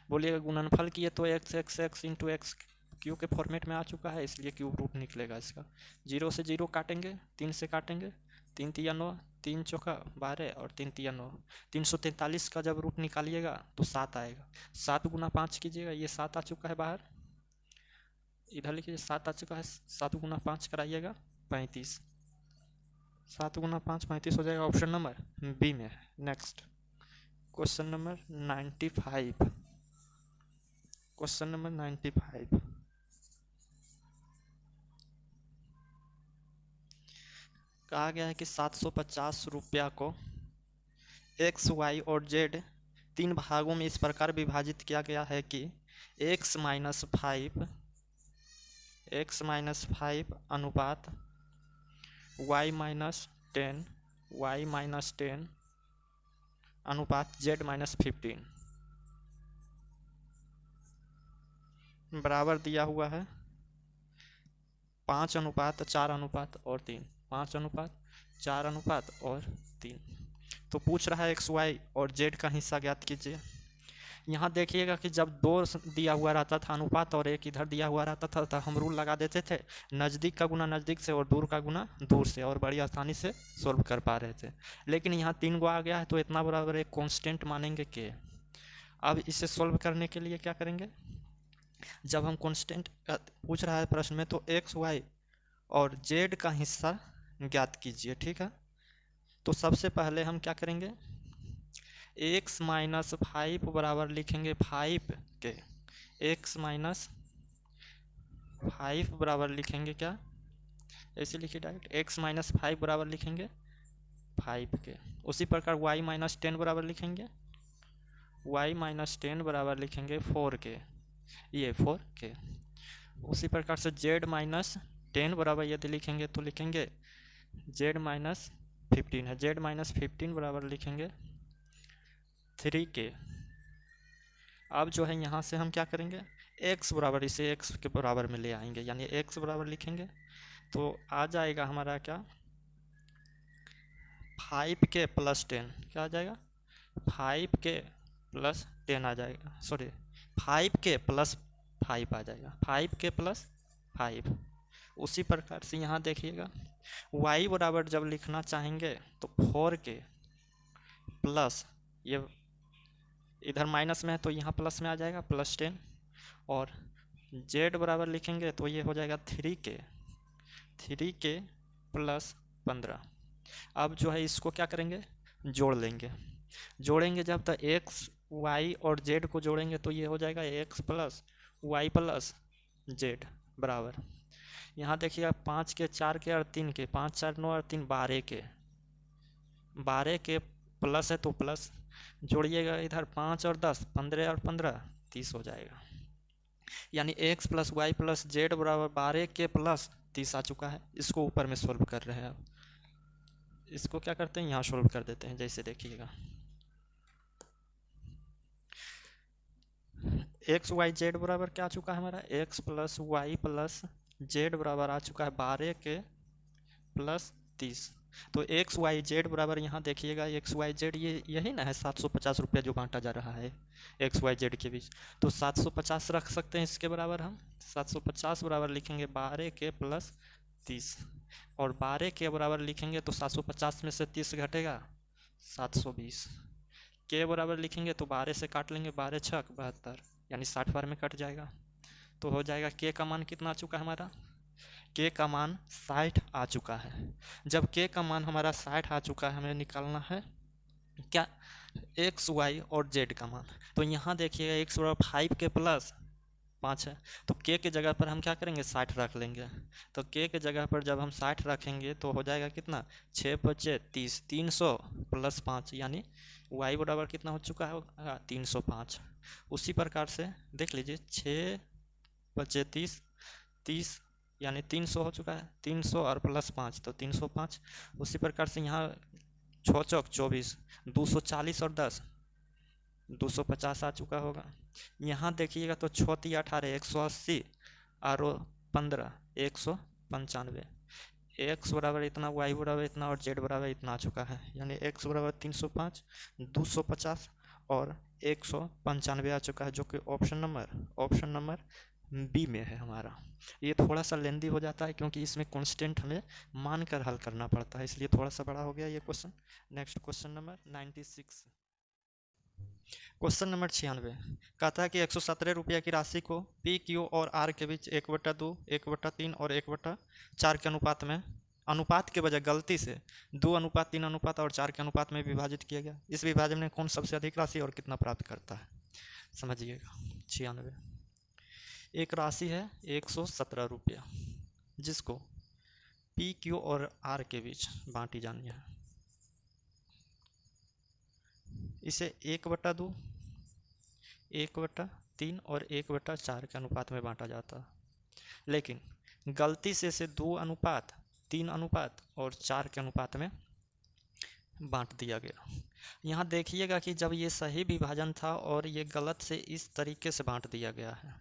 बोलिएगा गुणनफल किए तो x x x into x Q के फॉर्मेट में आ चुका है, इसलिए क्यूब रूट निकलेगा इसका। 0 से 0 काटेंगे, 3 से काटेंगे, 3 तिया 9, 3 चौका 12 और 3 तिया 9। 343 का जब रूट निकालिएगा तो 7 आएगा। 7 गुना 5 कीजिएगा, ये 7 आ चुका है बाहर। इधर लिखिए 7 आ चुका है। 7 गुना 5 कराइएगा 35। 7 गुना 5 35 हो जाएगा, ऑप्शन नंबर बी में है। Next question number 95। Question number 95। कहा गया है कि 750 रुपया को एक्स, वाई और जेड 3 भागों में इस प्रकार विभाजित किया गया है कि x माइनस 5 अनुपात y माइनस 10 अनुपात z माइनस 15 बराबर दिया हुआ है 5 अनुपात 4 अनुपात और 3। 5 अनुपात 4 अनुपात और 3। तो पूछ रहा है एक्स, वाई और जेड का हिस्सा ज्ञात कीजिए। यहाँ देखिएगा कि जब 2 दिया हुआ रहता था अनुपात और 1 इधर दिया हुआ रहता था, तो हम रूल लगा देते थे नज़दीक का गुना नज़दीक से और दूर का गुना दूर से, और बड़ी आसानी से सॉल्व कर पा रहे थे। लेकिन यहाँ 3 गो आ गया है, तो इतना बराबर एक कांस्टेंट मानेंगे के। अब इसे सॉल्व करने के लिए क्या करेंगे, जब हम कांस्टेंट पूछ रहा है प्रश्न में, तो एक्स, वाई और जेड का हिस्सा ज्ञात कीजिए, ठीक है। तो सबसे पहले हम क्या करेंगे, x माइनस 5 बराबर लिखेंगे 5 के। x माइनस 5 बराबर लिखेंगे क्या, ऐसे लिखिए डायरेक्ट। x माइनस 5 बराबर लिखेंगे 5 के। उसी प्रकार y माइनस 10 बराबर लिखेंगे, y माइनस 10 बराबर लिखेंगे 4 के। ये 4k। उसी प्रकार से z माइनस 10 बराबर यदि लिखेंगे तो लिखेंगे z माइनस 15 है, z माइनस 15 बराबर लिखेंगे 3k। अब जो है यहाँ से हम क्या करेंगे, x बराबर इसे x के बराबर में ले आएंगे, यानी x बराबर लिखेंगे तो आ जाएगा हमारा क्या 5k प्लस 10, क्या आ जाएगा 5k प्लस 10 आ जाएगा, सॉरी 5k प्लस 5 आ जाएगा, 5k प्लस 5। उसी प्रकार से यहाँ देखिएगा y बराबर जब लिखना चाहेंगे तो 4k प्लस, ये इधर माइनस में है तो यहाँ प्लस में आ जाएगा प्लस 10, और z बराबर लिखेंगे तो ये हो जाएगा 3k प्लस 15। अब जो है इसको क्या करेंगे, जोड़ लेंगे, जोड़ेंगे जब तक x y और z को जोड़ेंगे तो ये हो जाएगा x plus y plus z बराबर, यहाँ देखिएगा 5k 4k और 3k, 5 4 9 और 3 12k प्लस है तो प्लस जोड़िएगा इधर 5 और 10 15 और 15 30 हो जाएगा, यानी x plus Y plus Z बराबर 12k प्लस 30 आ चुका है। इसको ऊपर में सोल्व कर रहे हैं, अब इसको क्या करते हैं यहाँ सोल्व कर देते हैं, जैसे देखिएगा एक्स वाई जेड बराबर क्या आ चुका है हमारा, x plus Y plus Z बराबर आ चुका है 12k प्लस 30। तो एक्स वाई जेड बराबर यहाँ देखिएगा एक्स वाई जेड ये यही ना है 750 रुपया जो बांटा जा रहा है एक्स वाई जेड के बीच, तो 750 रख सकते हैं इसके बराबर हम, 750 बराबर लिखेंगे 12k प्लस 30, और 12k बराबर लिखेंगे तो 750 में से 30 घटेगा 720, के बराबर लिखेंगे तो 12 से काट लेंगे, 12 छक 72, यानी 60 बार में कट जाएगा, तो हो जाएगा के का मान कितना आ चुका है हमारा, के का मान 60 आ चुका है। जब के का मान हमारा 60 आ चुका है, हमें निकालना है क्या, एक्स वाई और जेड का मान। तो यहाँ देखिएगा एक्स बराबर 5k प्लस 5 है, तो के जगह पर हम क्या करेंगे 60 रख लेंगे, तो के जगह पर जब हम 60 रखेंगे तो हो जाएगा कितना 6 5 30, 300 प्लस 5, यानी वाई बराबर कितना हो चुका है 305। उसी प्रकार से देख लीजिए 6 5 30 30 यानी 300 हो चुका है, 300 और प्लस 5 तो 305। उसी प्रकार से यहाँ 6 चौक 24, 240 और 10 250 आ चुका होगा। यहाँ देखिएगा तो 6 3 18 180 और 15 195, एक्स बराबर इतना वाई बराबर इतना और जेड बराबर इतना आ चुका है, यानी एक्स बराबर 305 250 और 195 आ चुका है, जो कि ऑप्शन नंबर बी में है हमारा। ये थोड़ा सा लेंदी हो जाता है क्योंकि इसमें कांस्टेंट हमें मानकर हल करना पड़ता है, इसलिए थोड़ा सा बड़ा हो गया ये question. Next question number 96, question number 96 कहता है कि 117 रुपया की राशि को पी क्यू और आर के बीच 1/2 1/3 और 1/4 के अनुपात के बजाय गलती से 2:3 अनुपात और 4 के अनुपात में विभाजित किया गया। इस विभाजन में कौन सबसे अधिक राशि और कितना प्राप्त करता है, समझिएगा। 96 एक राशि है 117 रुपया, जिसको पी क्यू और आर के बीच बांटी जानी है। इसे 1/2 1/3 और 1/4 के अनुपात में बांटा जाता है, लेकिन गलती से इसे 2:3 अनुपात और 4 के अनुपात में बांट दिया गया। यहाँ देखिएगा कि जब ये सही विभाजन था और ये गलत से इस तरीके से बांट दिया गया है,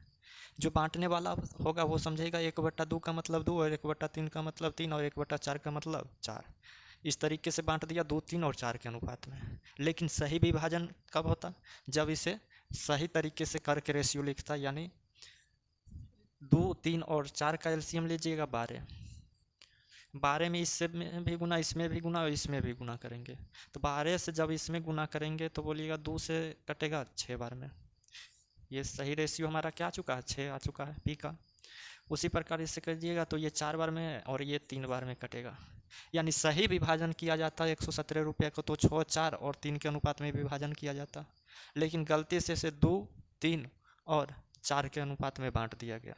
जो बांटने वाला होगा वो समझेगा 1/2 का मतलब 2 और 1/3 का मतलब 3 और 1/4 का मतलब 4, इस तरीके से बांट दिया 2 3 और 4 के अनुपात में। लेकिन सही विभाजन कब होता, जब इसे सही तरीके से करके रेशियो लिखता, यानी 2 3 और 4 का एलसीएम लीजिएगा 12, 12 में इससे में भी गुना, इसमें भी गुना और इसमें भी गुना करेंगे, तो 12 से जब इसमें गुना करेंगे तो बोलिएगा 2 से कटेगा 6 बार में, ये सही रेशियो हमारा क्या आ चुका है 6 आ चुका है पी का। उसी प्रकार इससे करिएगा तो ये 4 बार में है और ये 3 बार में कटेगा, यानी सही विभाजन किया जाता है 117 रुपये को तो 6 4 और 3 के अनुपात में विभाजन किया जाता, लेकिन गलती से इसे 2 3 और 4 के अनुपात में बांट दिया गया।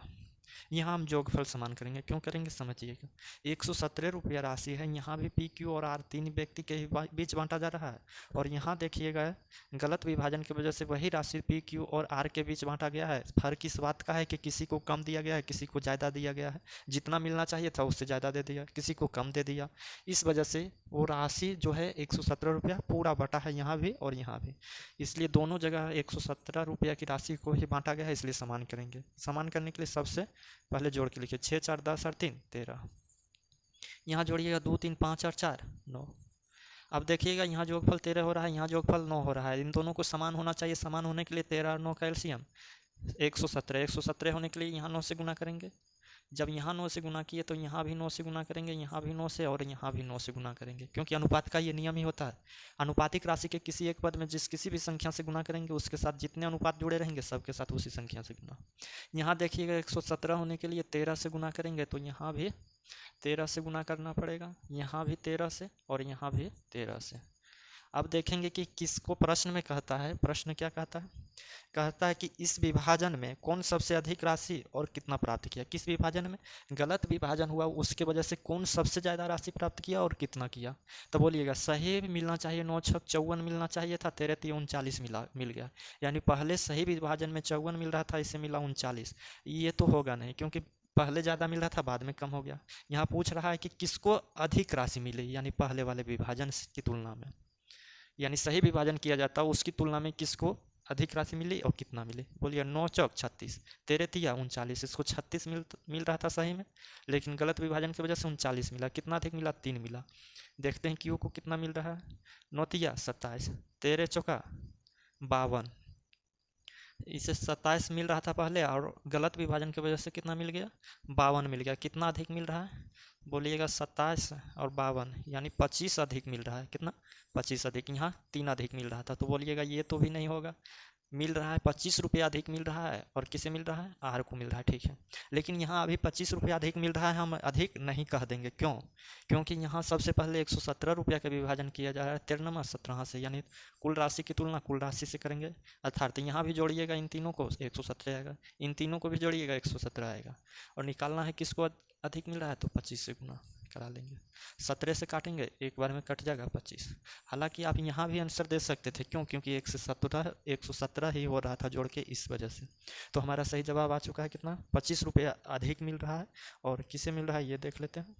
यहाँ हम जोगफल समान करेंगे। क्यों करेंगे समझिएगा। 117 रुपया राशि है, यहाँ भी पी क्यू और आर तीन व्यक्ति के ही बीच बांटा जा रहा है, और यहाँ देखिएगा गलत विभाजन की वजह से वही राशि पी क्यू और आर के बीच बांटा गया है। फर्क इस बात का है कि किसी को कम दिया गया है, किसी को ज़्यादा दिया गया है। जितना मिलना चाहिए था उससे ज़्यादा दे दिया, किसी को कम दे दिया। इस वजह से वो राशि जो है 117 रुपया पूरा बटा है यहाँ भी और यहाँ भी, इसलिए दोनों जगह 117 रुपया की राशि को ही बांटा गया है, इसलिए समान करेंगे। समान करने के लिए सबसे पहले जोड़ के लिखिए 6 4 10 और 3 13। यहाँ जोड़िएगा 2 3 5 और 4 9। अब देखिएगा यहाँ जोगफल 13 हो रहा है, यहाँ जोगफल 9 हो रहा है। इन दोनों को समान होना चाहिए। समान होने के लिए 13 और 9 का एलसीएम 117 होने के लिए यहाँ 9 से गुना करेंगे। जब यहाँ 9 से गुना किए तो यहाँ भी 9 से गुना करेंगे, यहाँ भी 9 से और यहाँ भी 9 से गुना करेंगे, क्योंकि अनुपात का ये नियम ही होता है। अनुपातिक राशि के किसी एक पद में जिस किसी भी संख्या से गुना करेंगे उसके साथ जितने अनुपात जुड़े रहेंगे सबके साथ उसी संख्या से गुना। यहाँ देखिएगा 117 होने के लिए 13 से गुना करेंगे तो यहाँ भी 13 से गुना करना पड़ेगा, यहाँ भी 13 से और यहाँ भी 13 से। अब देखेंगे कि किसको प्रश्न में कहता है। प्रश्न क्या कहता है? कहता है कि इस विभाजन में कौन सबसे अधिक राशि और कितना प्राप्त किया। किस विभाजन में? गलत विभाजन हुआ, उसके वजह से कौन सबसे ज़्यादा राशि प्राप्त किया और कितना किया। तो बोलिएगा सही मिलना चाहिए 9 6 54 मिलना चाहिए था, 13 3 39 मिल गया। यानी पहले सही विभाजन में 54 मिल रहा था, इसे मिला 39। ये तो होगा नहीं, क्योंकि पहले ज़्यादा मिल रहा था बाद में कम हो गया। यहाँ पूछ रहा है कि किसको अधिक राशि मिली, यानी पहले वाले विभाजन की तुलना में, यानी सही विभाजन किया जाता है उसकी तुलना में किसको अधिक राशि मिली और कितना मिली। बोलिए 9 चौक 36, 13 तिया 39। इसको 36 मिल रहा था सही में, लेकिन गलत विभाजन की वजह से 39 मिला। कितना अधिक मिला? 3 मिला। देखते हैं क्यू को कितना मिल रहा है। 9 तिया 27, 13 चौका 52। इसे 27 मिल रहा था पहले और गलत विभाजन की वजह से कितना मिल गया? 52 मिल गया। कितना अधिक मिल रहा है? बोलिएगा 27 और 52 यानी 25 अधिक मिल रहा है। कितना? 25 अधिक। यहाँ 3 अधिक मिल रहा था, तो बोलिएगा ये तो भी नहीं होगा। मिल रहा है 25 रुपया अधिक मिल रहा है, और किसे मिल रहा है? आर को मिल रहा है, ठीक है। लेकिन यहाँ अभी 25 रुपया अधिक मिल रहा है, हम अधिक नहीं कह देंगे। क्यों? क्योंकि यहाँ सबसे पहले 117 रुपया का विभाजन किया जा रहा है 13 17 से, यानी कुल राशि की तुलना कुल राशि से करेंगे। अर्थात यहाँ भी जोड़िएगा इन तीनों को 117 आएगा, इन तीनों को भी जोड़िएगा 117 आएगा, और निकालना है किसको अधिक मिल रहा है तो 25 से गुना करा लेंगे। 17 से काटेंगे, एक बार में कट जाएगा 25। हालांकि आप यहाँ भी आंसर दे सकते थे। क्यों? क्योंकि 117 ही हो रहा था जोड़ के, इस वजह से। तो हमारा सही जवाब आ चुका है कितना? 25 रुपया अधिक मिल रहा है। और किसे मिल रहा है ये देख लेते हैं।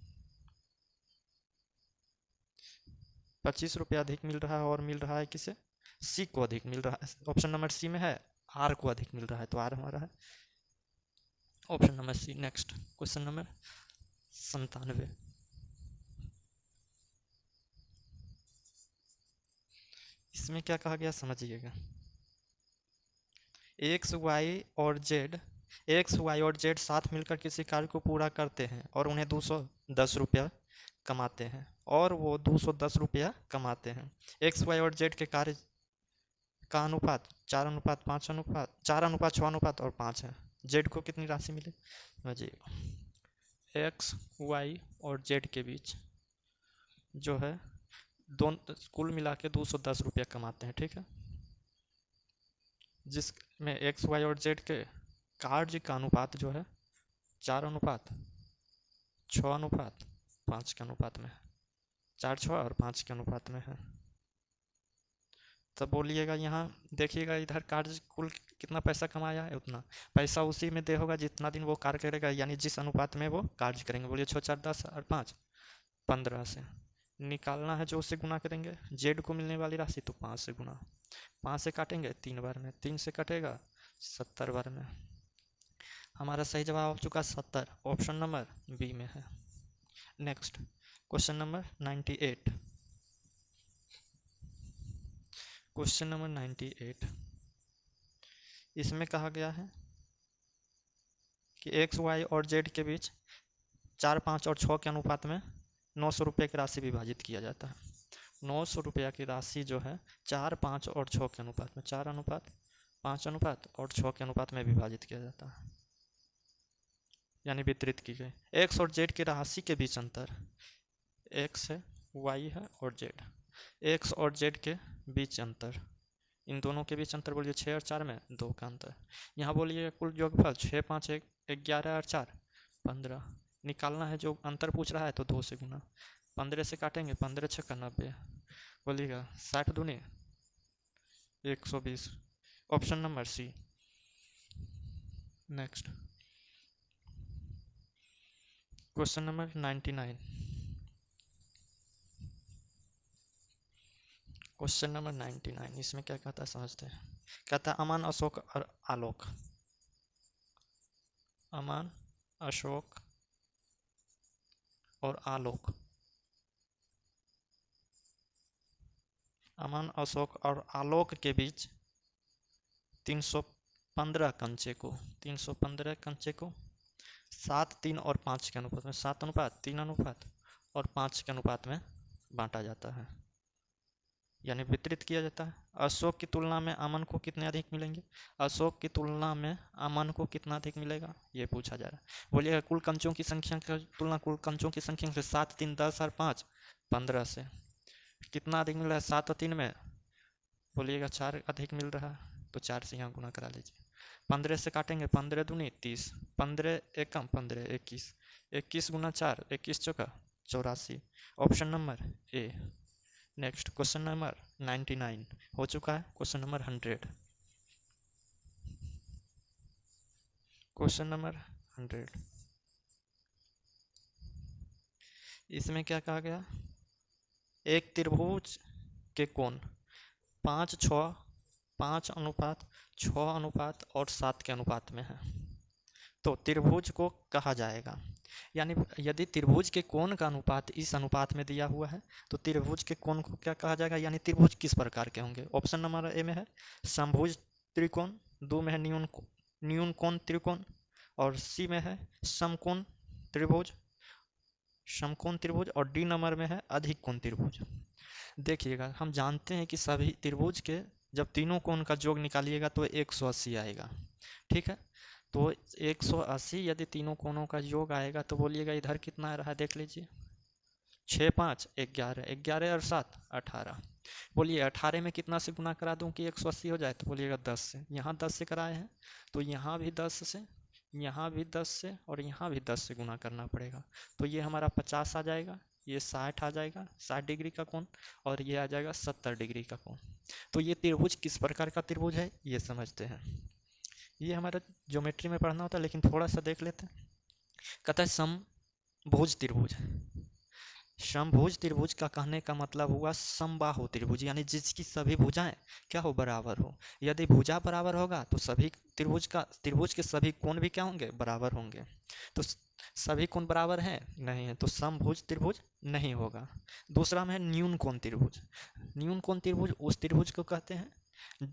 25 रुपया अधिक मिल रहा है और मिल रहा है किसे? सी को अधिक मिल रहा है। ऑप्शन नंबर सी में है आर को अधिक मिल रहा है, तो आर हमारा है option number C. Next question number 97। इसमें क्या कहा गया समझिएगा। एक्स वाई और जेड साथ मिलकर किसी कार्य को पूरा करते हैं और उन्हें 210 रुपया कमाते हैं, और वो 210 रुपया कमाते हैं। एक्स वाई और जेड के कार्य का अनुपात 4 अनुपात 5 अनुपात 4 अनुपात 6 अनुपात और 5 है। जेड को कितनी राशि मिली समझिएगा। एक्स वाई और जेड के बीच जो है दोनों कुल मिला के 210 रुपया कमाते हैं, ठीक है। जिसमें एक्स वाई और जेड के कार्य का अनुपात जो है 4 अनुपात 6 अनुपात 5 के अनुपात में है, 4 6 और 5 के अनुपात में है। तब बोलिएगा यहाँ देखिएगा इधर कार्य कुल कितना पैसा कमाया है उतना पैसा उसी में दे होगा जितना दिन वो कार्य करेगा, यानी जिस अनुपात में वो कार्य करेंगे। बोलिए 6 4 10 और 5 15 से निकालना है जो उससे गुना करेंगे। जेड को मिलने वाली राशि तो 5 से गुना, 5 से काटेंगे 3 बार में, 3 से कटेगा 70 बार में। हमारा सही जवाब हो चुका 70, ऑप्शन नंबर बी में है। Next question number 98। Question number 98 इसमें कहा गया है कि एक्स वाई और जेड के बीच 4 5 और 6 के अनुपात में 900 रुपये की राशि विभाजित किया जाता है। 900 रुपया की राशि जो है 4 5 और 6 के अनुपात में, 4 अनुपात 5 अनुपात और 6 के अनुपात में विभाजित किया जाता है, यानी वितरित की गई। एक्स और जेड की राशि के बीच अंतर, एक्स है वाई है और जेड, एक्स और जेड के बीच अंतर, इन दोनों के बीच अंतर बोलिए 6 और 4 में 2 का अंतर। यहाँ बोलिए कुल योगफल 6 5 1 11 और 4 15 निकालना है, जो अंतर पूछ रहा है तो 2 से गुना। 15 से काटेंगे, 15 छक्का 90, बोलिएगा 60 दूनी 120, option number C. Next question number 99। Question number 99 इसमें क्या कहता है समझते हैं। कहता है अमन, अशोक और आलोक। अमन, अशोक और आलोक। अमन, अशोक और आलोक के बीच 315 कंचे को 315 कंचे को 7, 3 और 5 के अनुपात में, 7 अनुपात 3 अनुपात और 5 के अनुपात में बांटा जाता है, यानी वितरित किया जाता है। अशोक की तुलना में अमन को कितने अधिक मिलेंगे, अशोक की तुलना में अमन को कितना अधिक मिलेगा, ये पूछा जा रहा है। बोलिएगा कुल कंचों की संख्या की तुलना कुल कंचों की संख्या से 7, 3, 10 और 5 15 से कितना अधिक मिल रहा है, 7 और 3 में बोलिएगा 4 अधिक मिल रहा है, तो 4 से यहाँ गुना करा लीजिए। 15 से काटेंगे, 15 दूनी 30, 15 एकम 15 21, 21 गुना 4 21 चौका 84, option number A. Next question number 99 हो चुका है। क्वेश्चन नंबर 100, क्वेश्चन नंबर 100 इसमें क्या कहा गया, एक त्रिभुज के कोण 5, 6, 5 अनुपात 6 अनुपात और 7 के अनुपात में है, तो त्रिभुज को कहा जाएगा। यानी यदि त्रिभुज के कोण का अनुपात इस अनुपात में दिया हुआ है तो त्रिभुज के कोण को क्या कहा जाएगा, यानी त्रिभुज किस प्रकार के होंगे। ऑप्शन नंबर ए में है समभुज त्रिकोण, 2 में है न्यून कोण त्रिकोण और सी में है समकोण त्रिभुज, समकोण त्रिभुज और डी नंबर में है अधिक कोण त्रिभुज। देखिएगा हम जानते हैं कि सभी त्रिभुज के जब तीनों कोण का योग निकालिएगा तो 180 आएगा, ठीक है। तो 180 यदि तीनों कोणों का योग आएगा तो बोलिएगा इधर कितना आ रहा है, देख लीजिए 6, 5, 11, 11 और 7 18। बोलिए 18 में कितना से गुना करा दूं कि 180 हो जाए, तो बोलिएगा 10 से। यहाँ 10 से कराए हैं तो यहाँ भी 10 से, यहाँ भी 10 से और यहाँ भी 10 से गुना करना पड़ेगा, तो ये हमारा 50 आ जाएगा, ये 60 आ जाएगा 60 डिग्री का कोण, और ये आ जाएगा 70 डिग्री का कोण। तो ये त्रिभुज किस प्रकार का त्रिभुज है ये समझते हैं। ये हमारा ज्योमेट्री में पढ़ना होता है, लेकिन थोड़ा सा देख लेते हैं। कहता है समभुज त्रिभुज। समभुज त्रिभुज का कहने का मतलब हुआ समबाहु त्रिभुज, यानी जिसकी सभी भुजाएं क्या हो, बराबर हो। यदि भुजा बराबर होगा तो सभी त्रिभुज के सभी कोण भी क्या होंगे, बराबर होंगे। तो सभी कोण बराबर हैं नहीं है तो समभुज त्रिभुज नहीं होगा। दूसरा में है न्यून कोण त्रिभुज। न्यून कोण त्रिभुज उस त्रिभुज को कहते हैं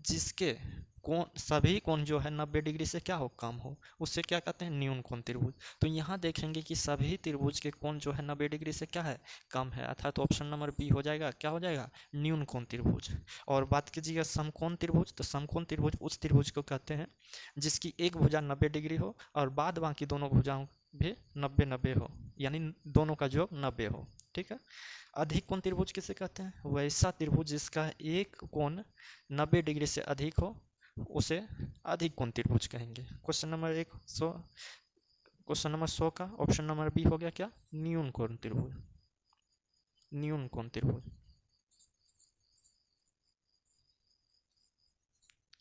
जिसके कोण सभी कोण जो है 90 डिग्री से क्या हो, कम हो, उससे क्या कहते हैं, न्यून कोण त्रिभुज। तो यहाँ देखेंगे कि सभी त्रिभुज के कोण जो है 90 डिग्री से क्या है, कम है, अर्थात तो ऑप्शन नंबर बी हो जाएगा, क्या हो जाएगा, न्यून कोण त्रिभुज। और बात कीजिएगा समकोण त्रिभुज, तो समकोण त्रिभुज उस त्रिभुज को कहते हैं जिसकी एक भुजा 90 डिग्री हो और बाद बाकी दोनों भुजाओं भी 90-90 हो, यानी दोनों का योग 90 हो, ठीक है। अधिक कोण त्रिभुज किसे कहते हैं, वैसा त्रिभुज जिसका एक कोण 90 डिग्री से अधिक हो उसे अधिक कोण त्रिभुज कहेंगे। क्वेश्चन नंबर 100, क्वेश्चन नंबर 100 का ऑप्शन नंबर बी हो गया क्या, न्यून कोण त्रिभुज। न्यून कोण त्रिभुज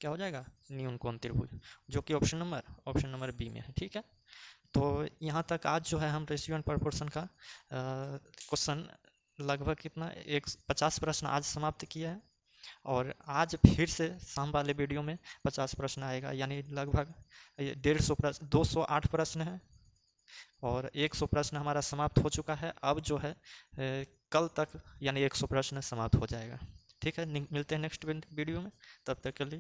क्या हो जाएगा, न्यून कोण त्रिभुज, जो कि ऑप्शन नंबर बी में है, ठीक है। तो यहाँ तक आज जो है हम रेशियो एंड प्रोपोर्शन का क्वेश्चन लगभग कितना 50 प्रश्न आज समाप्त किया है, और आज फिर से शाम वाले वीडियो में 50 प्रश्न आएगा, यानी लगभग 150 प्रश्न, 208 प्रश्न है और 100 प्रश्न हमारा समाप्त हो चुका है। अब जो है कल तक यानी 100 प्रश्न समाप्त हो जाएगा, ठीक है। मिलते हैं नेक्स्ट वीडियो में, तब तक के लिए